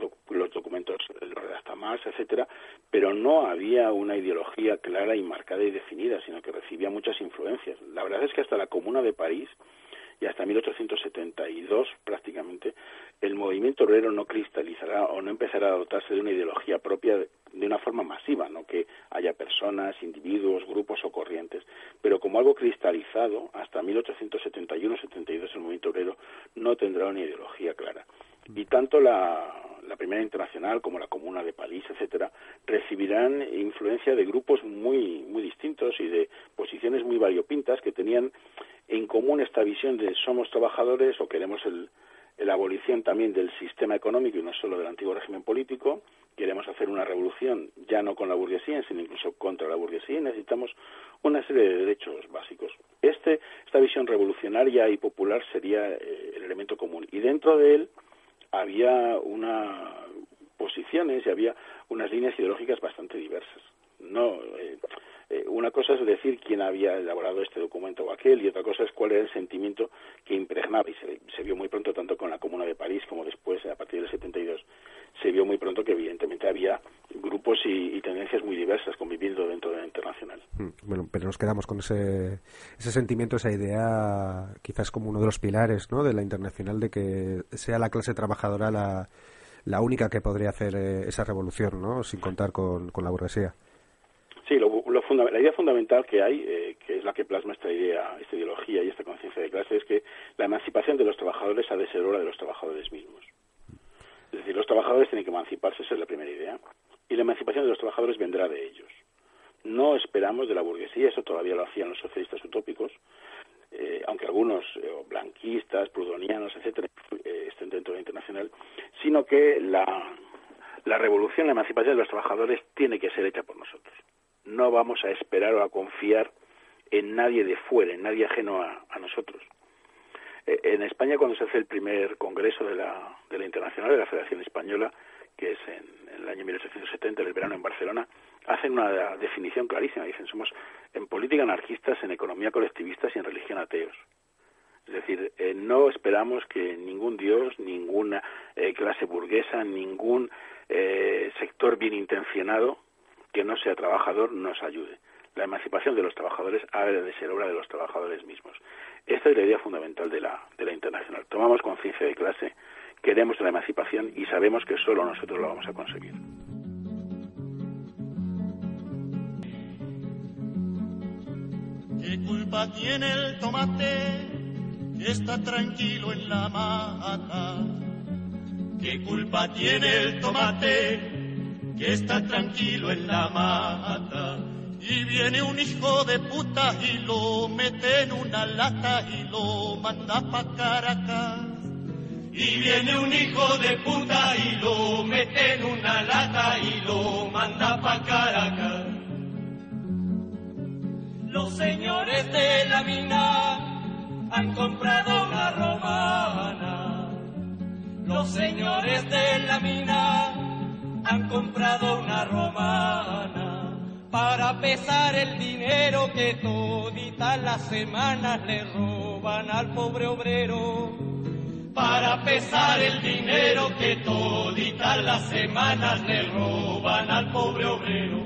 Speaker 3: documentos los redacta Marx, etcétera, pero no había una ideología clara y marcada y definida, sino que recibía muchas influencias. La verdad es que hasta la Comuna de París y hasta 1872 prácticamente el movimiento obrero no cristalizará o no empezará a dotarse de una ideología propia de una forma masiva, no que haya personas, individuos, grupos o corrientes, pero como algo cristalizado hasta 1871-72 el movimiento obrero no tendrá una ideología clara. Y tanto la Primera Internacional como la Comuna de París, etcétera, recibirán influencia de grupos muy muy distintos y de posiciones muy variopintas que tenían en común común esta visión de somos trabajadores o queremos la abolición también del sistema económico y no solo del antiguo régimen político. Queremos hacer una revolución ya no con la burguesía, sino incluso contra la burguesía, y necesitamos una serie de derechos básicos. Esta visión revolucionaria y popular sería el elemento común. Y dentro de él había unas posiciones y había unas líneas ideológicas bastante diversas. Una cosa es decir quién había elaborado este documento o aquel, y otra cosa es cuál era el sentimiento que impregnaba, y se vio muy pronto, tanto con la Comuna de París como después, a partir del 72, se vio muy pronto que evidentemente había grupos y tendencias muy diversas conviviendo dentro de la Internacional.
Speaker 1: Bueno, pero nos quedamos con ese sentimiento, esa idea, quizás como uno de los pilares, ¿no?, de la Internacional, de que sea la clase trabajadora la única que podría hacer esa revolución, ¿no?, sin contar con la burguesía.
Speaker 3: Sí, la idea fundamental que hay, que es la que plasma esta ideología y esta conciencia de clase, es que la emancipación de los trabajadores ha de ser obra de los trabajadores mismos. Es decir, los trabajadores tienen que emanciparse, esa es la primera idea, y la emancipación de los trabajadores vendrá de ellos. No esperamos de la burguesía, eso todavía lo hacían los socialistas utópicos, aunque algunos blanquistas, proudhonianos, etcétera, estén dentro de la Internacional, sino que la revolución, la emancipación de los trabajadores tiene que ser hecha por nosotros. No vamos a esperar o a confiar en nadie de fuera, en nadie ajeno a nosotros. En España, cuando se hace el primer congreso de la Internacional, de la Federación Española, que es en el año 1870, en el verano en Barcelona, hacen una definición clarísima. Dicen, somos en política anarquistas, en economía colectivistas y en religión ateos. Es decir, no esperamos que ningún dios, ninguna clase burguesa, ningún sector bien intencionado que no sea trabajador nos ayude. La emancipación de los trabajadores ha de ser obra de los trabajadores mismos. Esta es la idea fundamental de la Internacional. Tomamos conciencia de clase, queremos la emancipación y sabemos que solo nosotros lo vamos a conseguir.
Speaker 5: ¿Qué culpa tiene el tomate que está tranquilo en la mata? ¿Qué culpa tiene el tomate que está tranquilo en la mata? Y viene un hijo de puta y lo mete en una lata y lo manda pa' Caracas. Y viene un hijo de puta y lo mete en una lata y lo manda pa' Caracas. Los señores de la mina han comprado una romana. Los señores de la mina han comprado una romana para pesar el dinero que toditas las semanas le roban al pobre obrero. Para pesar el dinero que toditas las semanas le roban al pobre obrero.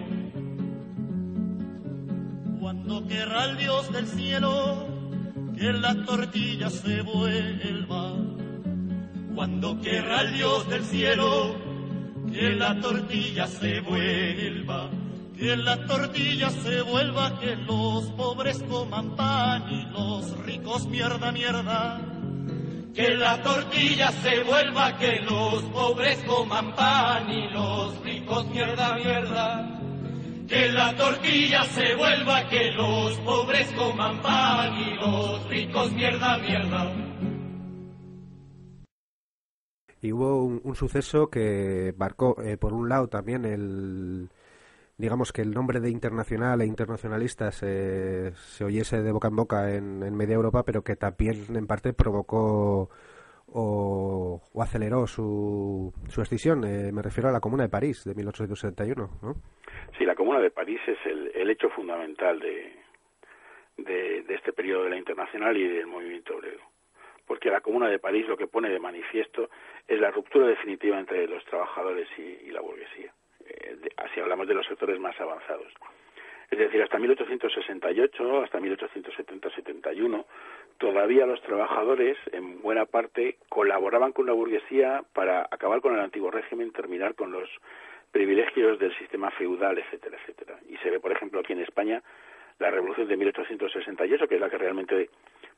Speaker 5: Cuando querrá el Dios del cielo que la tortilla se vuelva. Cuando querrá el Dios del cielo que la tortilla se vuelva. Que la tortilla se vuelva, que los pobres coman pan y los ricos mierda, mierda. Que la tortilla se vuelva, que los pobres coman pan y los ricos mierda, mierda. Que la tortilla se vuelva, que los pobres coman pan y los ricos mierda, mierda.
Speaker 1: Y hubo un suceso que marcó, por un lado, también digamos que el nombre de Internacional e internacionalistas se oyese de boca en boca en media Europa, pero que también en parte provocó o aceleró su escisión. Me refiero a la Comuna de París de 1871, ¿no?
Speaker 3: Sí, la Comuna de París es el hecho fundamental de este periodo de la Internacional y del movimiento obrero. Porque la Comuna de París lo que pone de manifiesto es la ruptura definitiva entre los trabajadores y la burguesía. Así hablamos de los sectores más avanzados. Es decir, hasta 1868, hasta 1870-71, todavía los trabajadores, en buena parte, colaboraban con la burguesía para acabar con el antiguo régimen, terminar con los privilegios del sistema feudal, etcétera, etcétera. Y se ve, por ejemplo, aquí en España, la Revolución de 1868, que es la que realmente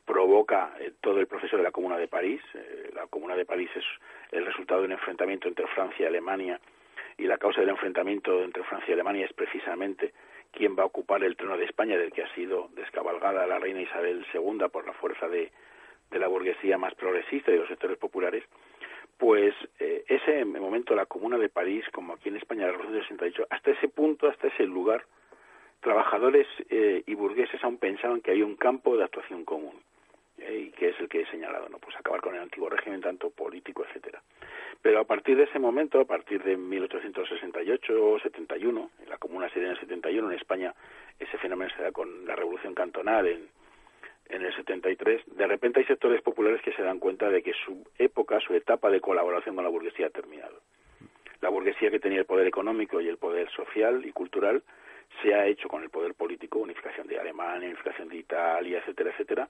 Speaker 3: provoca todo el proceso de la Comuna de París. La Comuna de París es el resultado de un enfrentamiento entre Francia y Alemania, y la causa del enfrentamiento entre Francia y Alemania es precisamente quién va a ocupar el trono de España, del que ha sido descabalgada la reina Isabel II por la fuerza de la burguesía más progresista y de los sectores populares, pues ese momento, la Comuna de París, como aquí en España la Revolución del 68, hasta ese punto, hasta ese lugar, trabajadores y burgueses aún pensaban que había un campo de actuación común, y que es el que he señalado, ¿no? Pues acabar con el antiguo régimen, tanto político, etcétera. Pero a partir de ese momento, a partir de 1868 o 71, en la Comuna sería en el 71, en España ese fenómeno se da con la Revolución Cantonal en el 73, de repente hay sectores populares que se dan cuenta de que su etapa de colaboración con la burguesía ha terminado. La burguesía, que tenía el poder económico y el poder social y cultural, se ha hecho con el poder político, unificación de Alemania, unificación de Italia, etcétera, etcétera,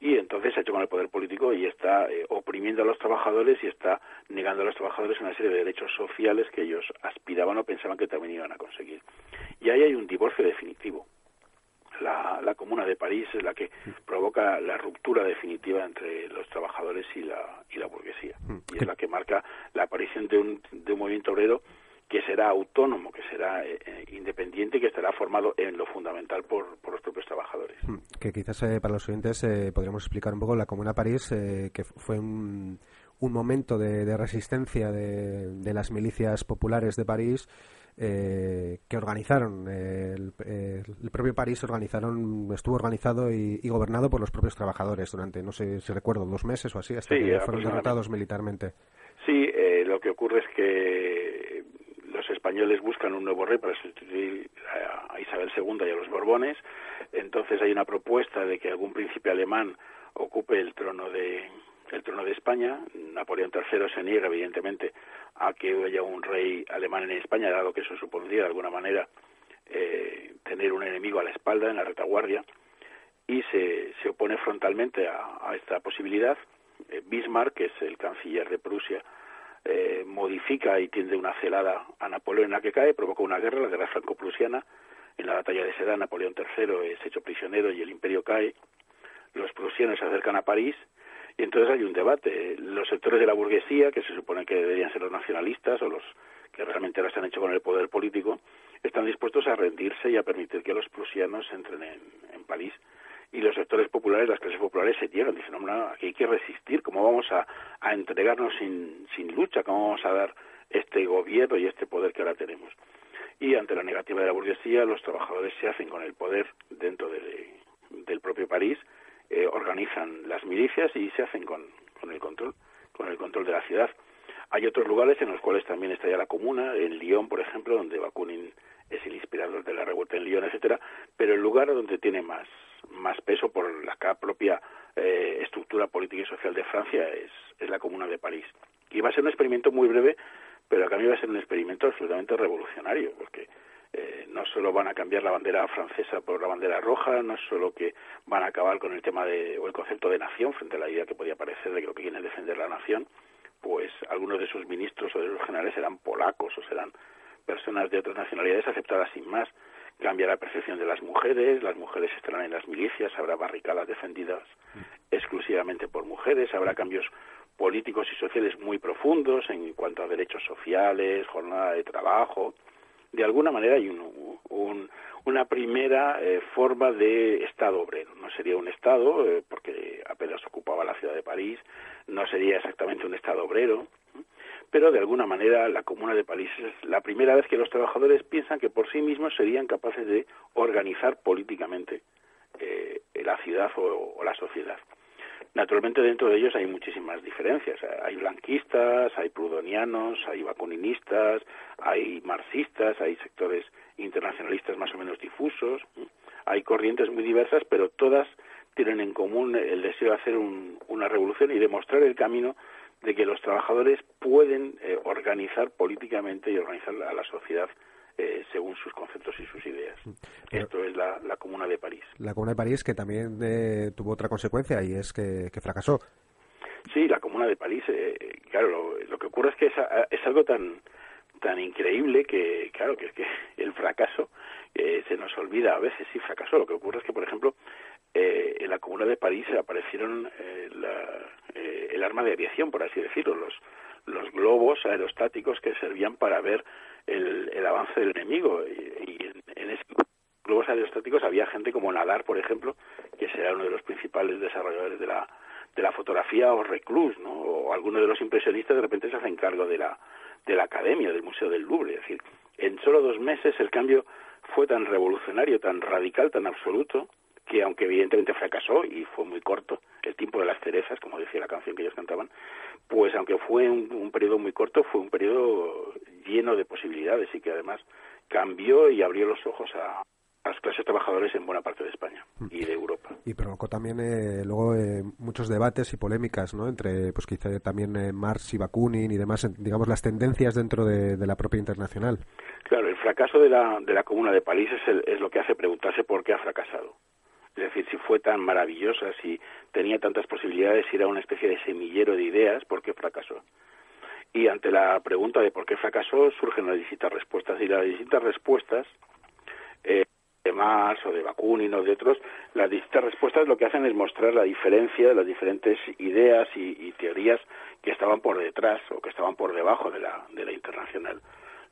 Speaker 3: y entonces se ha hecho con el poder político y está oprimiendo a los trabajadores y está negando a los trabajadores una serie de derechos sociales que ellos aspiraban o pensaban que también iban a conseguir. Y ahí hay un divorcio definitivo. La Comuna de París es la que provoca la ruptura definitiva entre los trabajadores y la burguesía, y es la que marca la aparición de un movimiento obrero que será autónomo, que será independiente y que estará formado en lo fundamental por los propios trabajadores.
Speaker 1: Que quizás para los oyentes podríamos explicar un poco la Comuna de París, que fue un momento de resistencia de las milicias populares de París, que organizaron el propio París estuvo organizado y gobernado por los propios trabajadores durante, no sé si recuerdo, 2 meses o así, hasta que fueron derrotados militarmente.
Speaker 3: Sí, lo que ocurre es que los españoles buscan un nuevo rey para sustituir a Isabel II y a los Borbones. Entonces hay una propuesta de que algún príncipe alemán ocupe el trono de España. Napoleón III se niega, evidentemente, a que haya un rey alemán en España, dado que eso supondría de alguna manera tener un enemigo a la espalda, en la retaguardia, y se opone frontalmente a esta posibilidad. Bismarck, que es el canciller de Prusia, modifica y tiende una celada a Napoleón, en la que cae, provoca una guerra, la guerra franco-prusiana. En la batalla de Sedan, Napoleón III es hecho prisionero y el imperio cae. Los prusianos se acercan a París y entonces hay un debate. Los sectores de la burguesía, que se supone que deberían ser los nacionalistas o los que realmente ahora se han hecho con el poder político, están dispuestos a rendirse y a permitir que los prusianos entren en París. Y los sectores populares, las clases populares, se niegan, dicen, no, aquí hay que resistir, ¿cómo vamos a entregarnos sin lucha? ¿Cómo vamos a dar este gobierno y este poder que ahora tenemos? Y ante la negativa de la burguesía, los trabajadores se hacen con el poder dentro del propio París, organizan las milicias y se hacen con el control de la ciudad. Hay otros lugares en los cuales también está ya la Comuna, en Lyon, por ejemplo, donde Bakunin es el inspirador de la revuelta en Lyon, etcétera, pero el lugar donde tiene más peso por la propia estructura política y social de Francia es la Comuna de París. Y va a ser un experimento muy breve, pero que a mí va a ser un experimento absolutamente revolucionario, porque no solo van a cambiar la bandera francesa por la bandera roja, no solo que van a acabar con el tema o el concepto de nación, frente a la idea que podía parecer de que lo que quieren es defender la nación, pues algunos de sus ministros o de sus generales serán polacos o serán personas de otras nacionalidades aceptadas sin más. Cambia la percepción de las mujeres estarán en las milicias, habrá barricadas defendidas exclusivamente por mujeres, habrá cambios políticos y sociales muy profundos en cuanto a derechos sociales, jornada de trabajo. De alguna manera hay una primera forma de Estado obrero. No sería un Estado, porque apenas ocupaba la ciudad de París, no sería exactamente un Estado obrero, pero de alguna manera la Comuna de París es la primera vez que los trabajadores piensan que por sí mismos serían capaces de organizar políticamente la ciudad o la sociedad. Naturalmente dentro de ellos hay muchísimas diferencias. Hay blanquistas, hay proudhonianos, hay bakuninistas, hay marxistas, hay sectores internacionalistas más o menos difusos. Hay corrientes muy diversas, pero todas tienen en común el deseo de hacer una revolución y demostrar el camino de que los trabajadores pueden organizar políticamente y organizar a la sociedad según sus conceptos y sus ideas. Esto es la Comuna de París.
Speaker 1: La Comuna de París, que también tuvo otra consecuencia, y es que fracasó.
Speaker 3: Sí, la Comuna de París, claro, lo que ocurre es que es algo tan increíble que, claro, que es que el fracaso se nos olvida a veces. Sí, fracasó. Lo que ocurre es que, por ejemplo, en la Comuna de París aparecieron el arma de aviación, por así decirlo, los globos aerostáticos que servían para ver el avance del enemigo, y en ese globos aerostáticos había gente como Nadar, por ejemplo, que será uno de los principales desarrolladores de la fotografía, o Reclus, ¿no? O alguno de los impresionistas de repente se hacen cargo de la Academia, del Museo del Louvre. Es decir, en solo 2 meses el cambio fue tan revolucionario, tan radical, tan absoluto, que aunque evidentemente fracasó y fue muy corto, el tiempo de las cerezas, como decía la canción que ellos cantaban, pues aunque fue un periodo muy corto, fue un periodo lleno de posibilidades y que además cambió y abrió los ojos a las clases trabajadoras en buena parte de España y de Europa.
Speaker 1: Y provocó también luego muchos debates y polémicas, ¿no? Entre, pues quizá también Marx y Bakunin y demás, digamos, las tendencias dentro de la propia Internacional.
Speaker 3: Claro, el fracaso de la Comuna de París es lo que hace preguntarse por qué ha fracasado. Es decir, si fue tan maravillosa, si tenía tantas posibilidades, si era una especie de semillero de ideas, ¿por qué fracasó? Y ante la pregunta de por qué fracasó, surgen las distintas respuestas. Y las distintas respuestas, de Marx o de Bakunin o de otros, las distintas respuestas lo que hacen es mostrar la diferencia de las diferentes ideas y teorías que estaban por detrás o que estaban por debajo de la Internacional.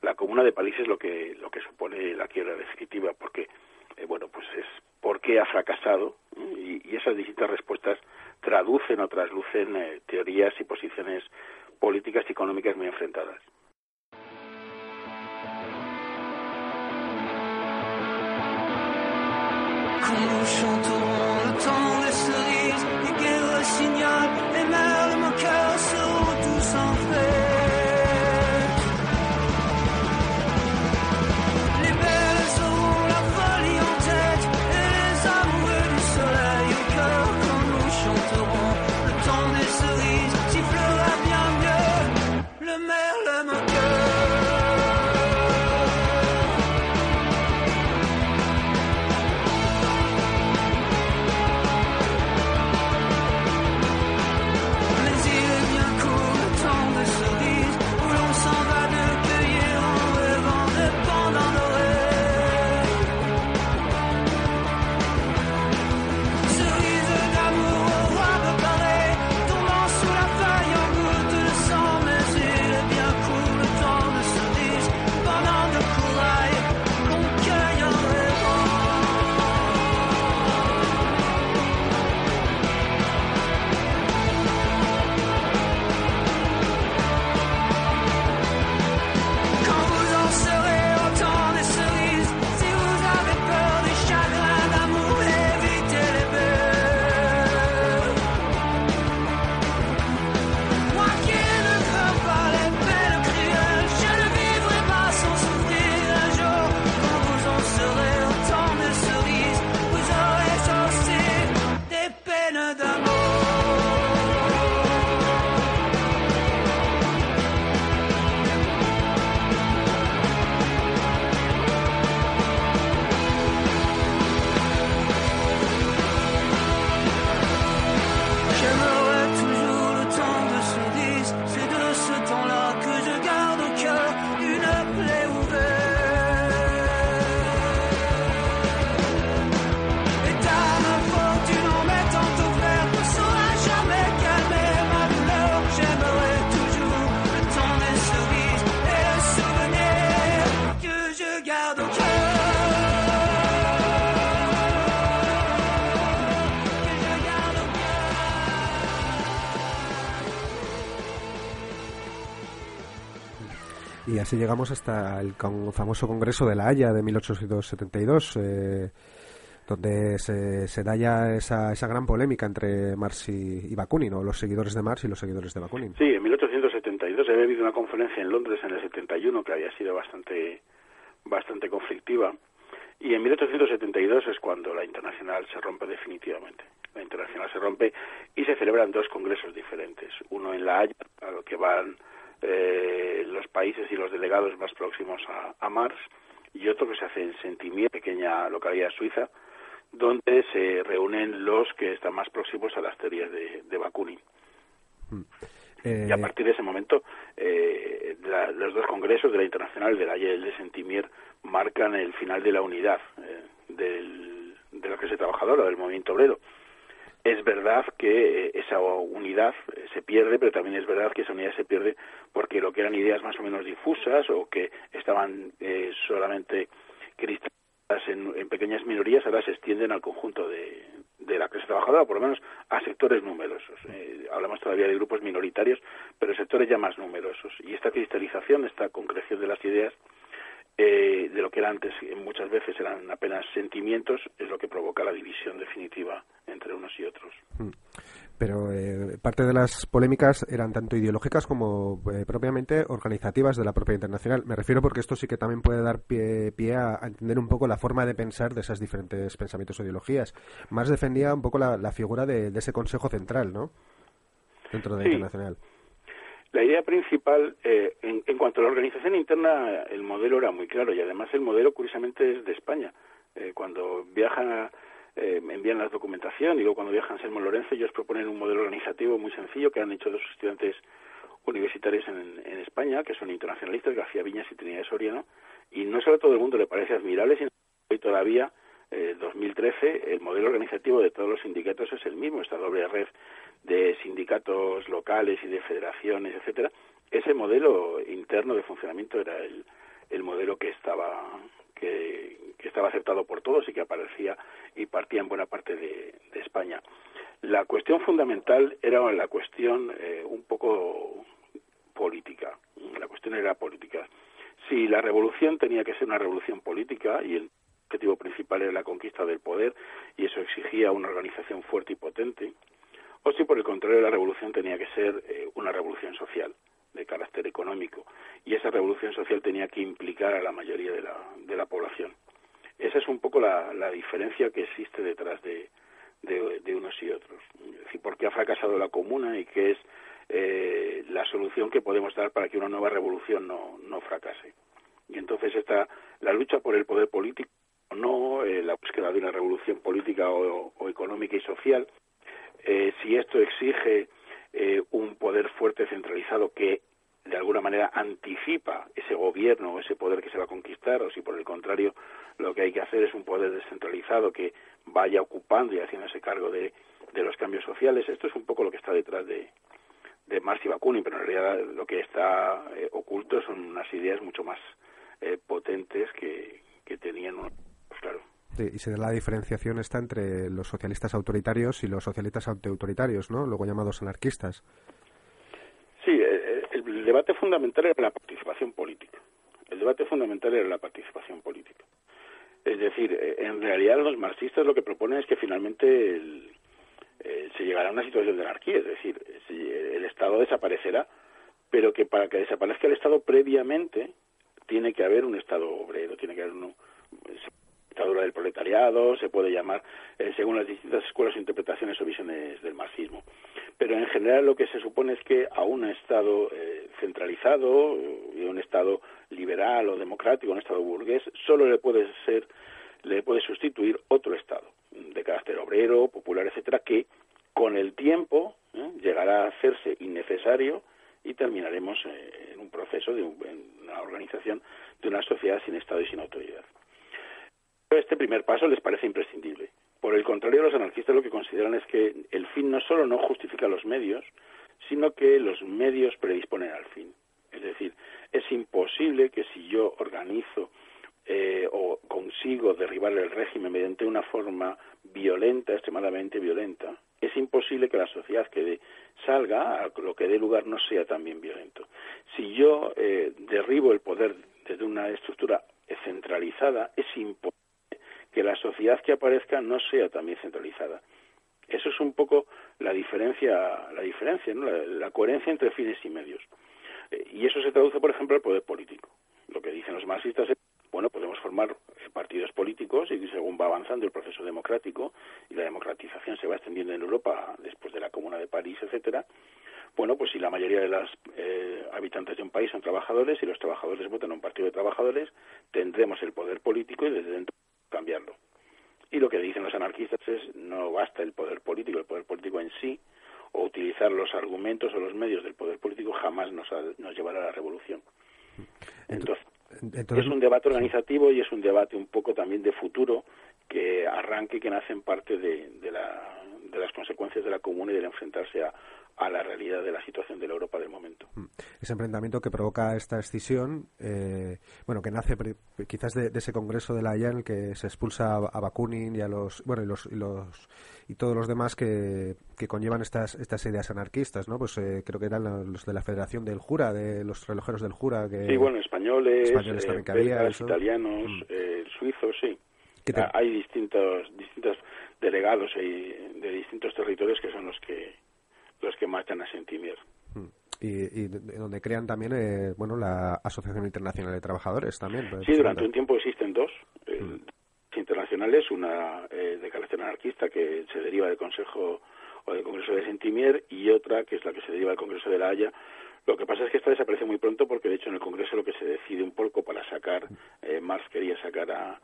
Speaker 3: La Comuna de París es lo que supone la quiebra definitiva, porque pues es por qué ha fracasado, y esas distintas respuestas traducen o traslucen teorías y posiciones políticas y económicas muy enfrentadas.
Speaker 6: Quand nous chanterons le temps des cerises, les guerres, le signal, les mers de mon cœur seront tous en fête. Les belles auront la folie en tête, et les amoureux du soleil au cœur. Quand nous chanterons le temps des cerises, sifflera bien mieux le merle moqueur.
Speaker 1: Y así llegamos hasta el famoso Congreso de La Haya de 1872, donde se da ya esa gran polémica entre Marx y Bakunin, o los seguidores de Marx y los seguidores de Bakunin.
Speaker 3: Sí, en 1872 había habido una conferencia en Londres en el 71 que había sido bastante conflictiva, y en 1872 es cuando la Internacional se rompe definitivamente. La Internacional se rompe y se celebran 2 congresos diferentes, uno en La Haya, a lo que van los países y los delegados más próximos a Marx, y otro que se hace en Saint-Imier, pequeña localidad suiza, donde se reúnen los que están más próximos a las teorías de Bakunin. Y a partir de ese momento, los 2 congresos de la Internacional, de La Haya y el de Saint-Imier, marcan el final de la unidad de la clase trabajadora, del movimiento obrero. Es verdad que esa unidad se pierde, pero también es verdad que esa unidad se pierde porque lo que eran ideas más o menos difusas o que estaban solamente cristalizadas en pequeñas minorías ahora se extienden al conjunto de la clase trabajadora, por lo menos a sectores numerosos. Hablamos todavía de grupos minoritarios, pero sectores ya más numerosos. Y esta cristalización, esta concreción de las ideas, de lo que era antes, muchas veces eran apenas sentimientos, es lo que provoca la división definitiva entre unos y otros.
Speaker 1: Pero parte de las polémicas eran tanto ideológicas como propiamente organizativas de la propia Internacional. Me refiero porque esto sí que también puede dar pie a entender un poco la forma de pensar de esas diferentes pensamientos o ideologías. Más defendía un poco la figura de ese Consejo Central, ¿no? Dentro de la Internacional.
Speaker 3: La idea principal, en cuanto a la organización interna, el modelo era muy claro, y además el modelo, curiosamente, es de España. Cuando viajan envían la documentación, y luego cuando viajan Anselmo Lorenzo, ellos proponen un modelo organizativo muy sencillo que han hecho dos estudiantes universitarios en España, que son internacionalistas, García Viñas y Trinidad Soriano, y no solo a todo el mundo le parece admirable, sino que hoy todavía, 2013, el modelo organizativo de todos los sindicatos es el mismo, esta doble red de sindicatos locales y de federaciones, etcétera. Ese modelo interno de funcionamiento era el modelo que estaba aceptado por todos y que aparecía y partía en buena parte de España. La cuestión fundamental era la cuestión un poco política. La cuestión era política. Si la revolución tenía que ser una revolución política y el objetivo principal era la conquista del poder y eso exigía una organización fuerte y potente, o si por el contrario la revolución tenía que ser una revolución social de carácter económico y esa revolución social tenía que implicar a la mayoría de la población. Esa es un poco la diferencia que existe detrás de unos y otros. Es decir, por qué ha fracasado la comuna y qué es la solución que podemos dar para que una nueva revolución no fracase. Y entonces está la lucha por el poder político, no la búsqueda de una revolución política o económica y social. Si esto exige un poder fuerte centralizado que de alguna manera anticipa ese gobierno o ese poder que se va a conquistar, o si por el contrario lo que hay que hacer es un poder descentralizado que vaya ocupando y haciéndose cargo de los cambios sociales. Esto es un poco lo que está detrás de Marx y Bakunin, pero en realidad lo que está oculto son unas ideas mucho más potentes que tenían pues claro.
Speaker 1: Sí, y la diferenciación está entre los socialistas autoritarios y los socialistas antiautoritarios, ¿no? Luego llamados anarquistas.
Speaker 3: Sí, el debate fundamental era la participación política. El debate fundamental era la participación política. Es decir, en realidad los marxistas lo que proponen es que finalmente se llegará a una situación de anarquía, es decir, el Estado desaparecerá, pero que para que desaparezca el Estado previamente tiene que haber un Estado obrero, tiene que haber una dictadura del proletariado, se puede llamar según las distintas escuelas, interpretaciones o visiones del marxismo. Pero en general lo que se supone es que a un Estado centralizado, y un Estado liberal o democrático, un Estado burgués, solo le puede sustituir otro Estado de carácter obrero, popular, etcétera, que con el tiempo llegará a hacerse innecesario y terminaremos en un proceso en una organización de una sociedad sin Estado y sin autoridad. Este primer paso les parece imprescindible. Por el contrario, los anarquistas lo que consideran es que el fin no solo no justifica los medios, sino que los medios predisponen al fin. Es decir, es imposible que si yo organizo o consigo derribar el régimen mediante una forma violenta, extremadamente violenta, es imposible que la sociedad que salga, a lo que dé lugar, no sea también violento. Si yo derribo el poder desde una estructura centralizada, es imposible que la sociedad que aparezca no sea también centralizada. Eso es un poco la diferencia, ¿no? La coherencia entre fines y medios. Y eso se traduce, por ejemplo, al poder político. Lo que dicen los marxistas es, bueno, podemos formar partidos políticos y según va avanzando el proceso democrático y la democratización se va extendiendo en Europa después de la Comuna de París, etcétera, bueno, pues si la mayoría de los habitantes de un país son trabajadores y los trabajadores votan a un partido de trabajadores, tendremos el poder político y desde dentro cambiarlo. Y lo que dicen los anarquistas es no basta el poder político en sí, o utilizar los argumentos o los medios del poder político jamás nos llevará a la revolución. Entonces, es un debate organizativo y es un debate un poco también de futuro que arranque y que nace en parte de de las consecuencias de la Comuna y del enfrentarse a la realidad de la situación de la Europa del momento.
Speaker 1: Ese enfrentamiento que provoca esta escisión, que nace quizás de ese congreso de La Haya en el que se expulsa a Bakunin y a y todos los demás que conllevan estas ideas anarquistas, ¿no? Pues creo que eran los de la Federación del Jura, de los relojeros del Jura.
Speaker 3: Sí, bueno, españoles
Speaker 1: también que había,
Speaker 3: belgas, italianos, suizos, sí. Hay distintos delegados de distintos territorios que son los que marchan a Saint-Imier.
Speaker 1: Y donde crean también la Asociación Internacional de Trabajadores también.
Speaker 3: Sí, durante un tiempo existen dos internacionales, una de carácter anarquista que se deriva del Consejo o del Congreso de Saint-Imier y otra que es la que se deriva del Congreso de La Haya. Lo que pasa es que esta desaparece muy pronto porque de hecho en el Congreso lo que se decide un poco para sacar, Marx quería sacar a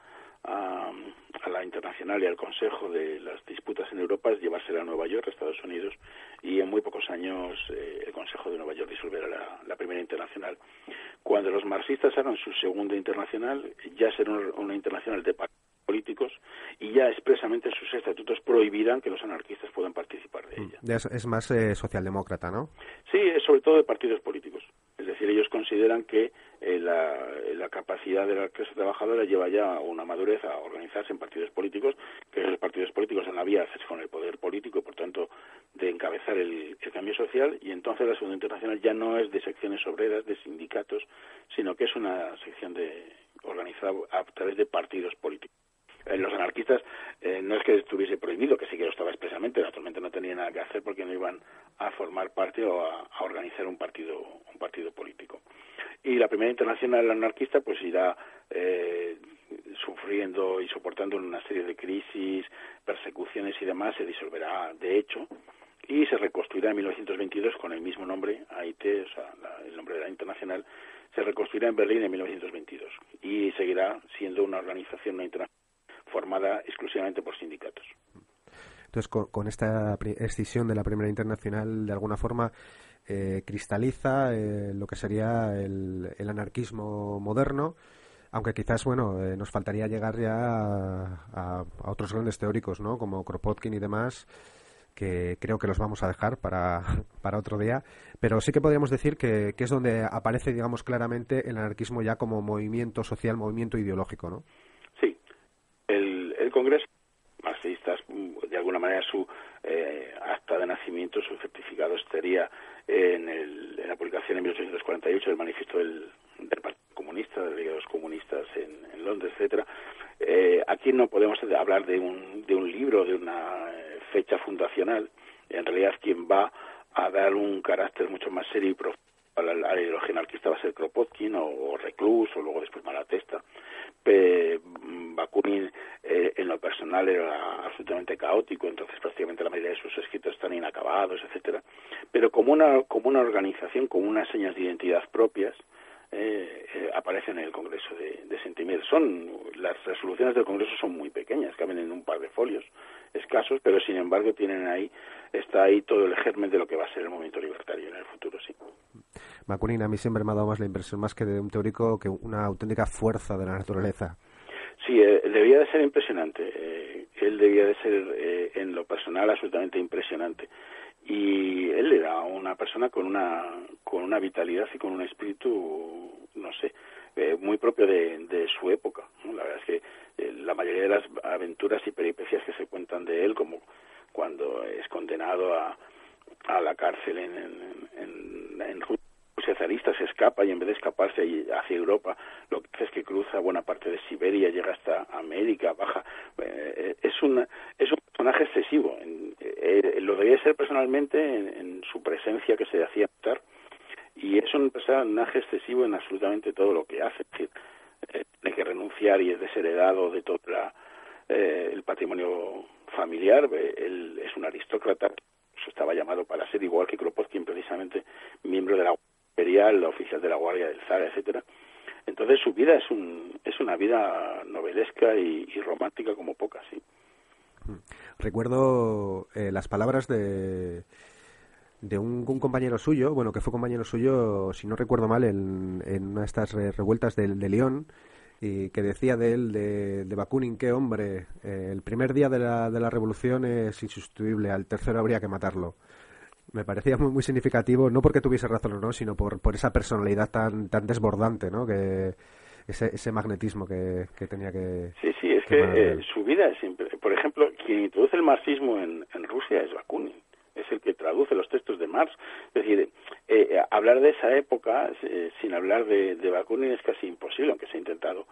Speaker 3: la Internacional y al Consejo de las disputas en Europa es llevársela a Nueva York, a Estados Unidos, y en muy pocos años el Consejo de Nueva York disolverá la Primera Internacional. Cuando los marxistas hagan su Segunda Internacional, ya será una internacional de partidos políticos y ya expresamente en sus estatutos prohibirán que los anarquistas puedan participar de ella.
Speaker 1: Es más socialdemócrata, ¿no?
Speaker 3: Sí, es sobre todo de partidos políticos. Es decir, ellos consideran que la capacidad de la clase trabajadora lleva ya una madurez a organizarse en partidos políticos, que esos partidos políticos son la vía con el poder político y, por tanto, de encabezar el cambio social, y entonces la Segunda Internacional ya no es de secciones obreras, de sindicatos, sino que es una sección organizada a través de partidos políticos. Los anarquistas no es que estuviese prohibido, que sí que lo estaba expresamente, naturalmente no tenían nada que hacer porque no iban a formar parte o a organizar un partido político. Y la Primera Internacional anarquista pues irá sufriendo y soportando una serie de crisis, persecuciones y demás, se disolverá de hecho y se reconstruirá en 1922 con el mismo nombre, AIT, o sea, el nombre de la Internacional, se reconstruirá en Berlín en 1922 y seguirá siendo una organización no internacional formada exclusivamente por sindicatos.
Speaker 1: Entonces, con esta escisión de la Primera Internacional, de alguna forma, cristaliza lo que sería el anarquismo moderno, aunque quizás, nos faltaría llegar ya a otros grandes teóricos, ¿no? Como Kropotkin y demás, que creo que los vamos a dejar para otro día, pero sí que podríamos decir que es donde aparece, digamos, claramente el anarquismo ya como movimiento social, movimiento ideológico, ¿no?
Speaker 3: Sí. El Congreso, marxistas, de alguna manera su acta de nacimiento, su certificado estaría en la publicación en 1848 del manifiesto del Partido Comunista, de los comunistas en Londres, etcétera. Aquí no podemos hablar de un libro, de una fecha fundacional. En realidad quien va a dar un carácter mucho más serio y profundo a la ideología anarquista va a ser Kropotkin o Reclus o luego después Malatesta. Bakunin en lo personal era absolutamente caótico, entonces prácticamente la mayoría de sus escritos están inacabados, etcétera. Pero como una organización, con unas señas de identidad propias, aparecen en el Congreso de Saint-Imier. Las resoluciones del Congreso son muy pequeñas, caben en un par de folios escasos, pero sin embargo está ahí todo el germen de lo que va a ser el movimiento libertario en el futuro, sí.
Speaker 1: Bakunin a mí siempre me ha dado más la impresión, más que de un teórico, que una auténtica fuerza de la naturaleza.
Speaker 3: Sí, debía de ser impresionante. Él debía de ser, en lo personal, absolutamente impresionante. Y él era una persona con una vitalidad y con un espíritu, no sé, muy propio de su época, ¿no? La verdad es que la mayoría de las aventuras y peripecias que se cuentan de él, como cuando es condenado a la cárcel en Rusia zarista, se escapa y en vez de escaparse hacia Europa, lo que hace es que cruza buena parte de Siberia, llega hasta América, baja. Es un personaje excesivo. Lo debía ser personalmente en su presencia que se hacía notar, y es un personaje excesivo en absolutamente todo lo que hace. Es decir, tiene que renunciar y es desheredado de todo el patrimonio familiar. Él es un aristócrata, estaba llamado para ser, igual que Kropotkin, precisamente miembro de la Guardia Imperial, oficial de la Guardia del Zar, etcétera. Entonces su vida es una vida novelesca y romántica como pocas, sí.
Speaker 1: Recuerdo las palabras de un compañero suyo, que fue compañero suyo, si no recuerdo mal, en una de estas revueltas de León, y que decía de él, de Bakunin, qué hombre, el primer día de la revolución es insustituible, al tercero habría que matarlo. Me parecía muy, muy significativo, no porque tuviese razón o no, sino por esa personalidad tan desbordante, ¿no? Que ese magnetismo que tenía que...
Speaker 3: Sí, es que su vida es siempre... Por ejemplo, quien introduce el marxismo en Rusia es Bakunin. Es el que traduce los textos de Marx. Es decir, hablar de esa época sin hablar de Bakunin es casi imposible, aunque se ha intentado.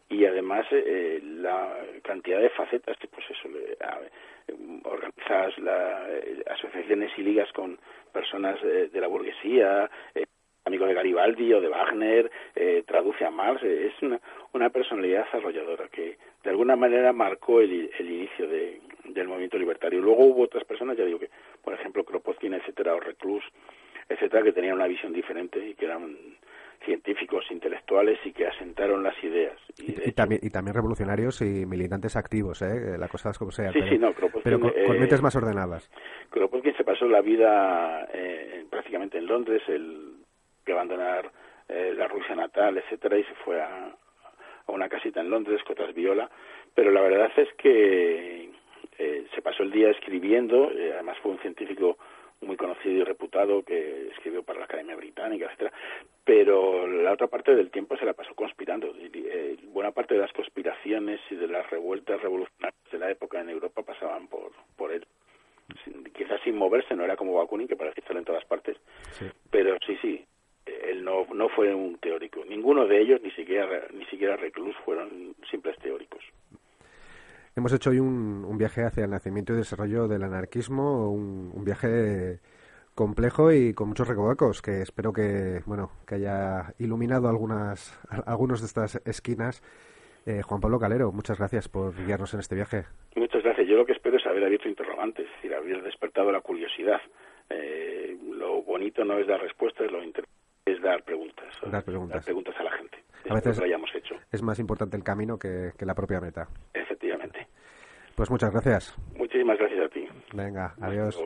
Speaker 3: Y además la cantidad de facetas, pues eso, organizas asociaciones y ligas con personas de la burguesía, amigo de Garibaldi o de Wagner, traduce a Marx, es una personalidad arrolladora que de alguna manera marcó el inicio del movimiento libertario. Luego hubo otras personas, ya digo que, por ejemplo, Kropotkin, etcétera, o Reclus, etcétera, que tenían una visión diferente y que eran científicos, intelectuales y que asentaron las ideas.
Speaker 1: Y también revolucionarios y militantes activos, la cosa es como sea.
Speaker 3: Sí, Kropotkin,
Speaker 1: pero con mentes más ordenadas.
Speaker 3: Kropotkin se pasó la vida prácticamente en Londres, que abandonar la Rusia natal, etcétera, y se fue a una casita en Londres, Cotas Viola, pero la verdad es que se pasó el día escribiendo, además fue un científico muy conocido y reputado que escribió para la Academia Británica, etcétera, pero la otra parte del tiempo se la pasó conspirando. Buena parte de las conspiraciones y de las revueltas revolucionarias de la época en Europa pasaban por él. Quizás sin moverse, no era como Bakunin, que parecía estar en todas partes, sí. Pero sí, él no fue un teórico. Ninguno de ellos, ni siquiera Reclus, fueron simples teóricos.
Speaker 1: Hemos hecho hoy un viaje hacia el nacimiento y desarrollo del anarquismo, un viaje complejo y con muchos recovecos, que espero que haya iluminado algunos de estas esquinas. Juan Pablo Calero, muchas gracias por guiarnos en este viaje. Muchas
Speaker 3: gracias. Yo lo que espero es haber abierto interrogantes, es decir, haber despertado la curiosidad. Lo bonito no es dar respuestas, lo interesante es dar preguntas. Dar preguntas a la gente.
Speaker 1: A veces
Speaker 3: lo hayamos hecho.
Speaker 1: Es más importante el camino que la propia meta.
Speaker 3: Efectivamente.
Speaker 1: Pues muchas gracias.
Speaker 3: Muchísimas gracias a ti.
Speaker 1: Venga, adiós.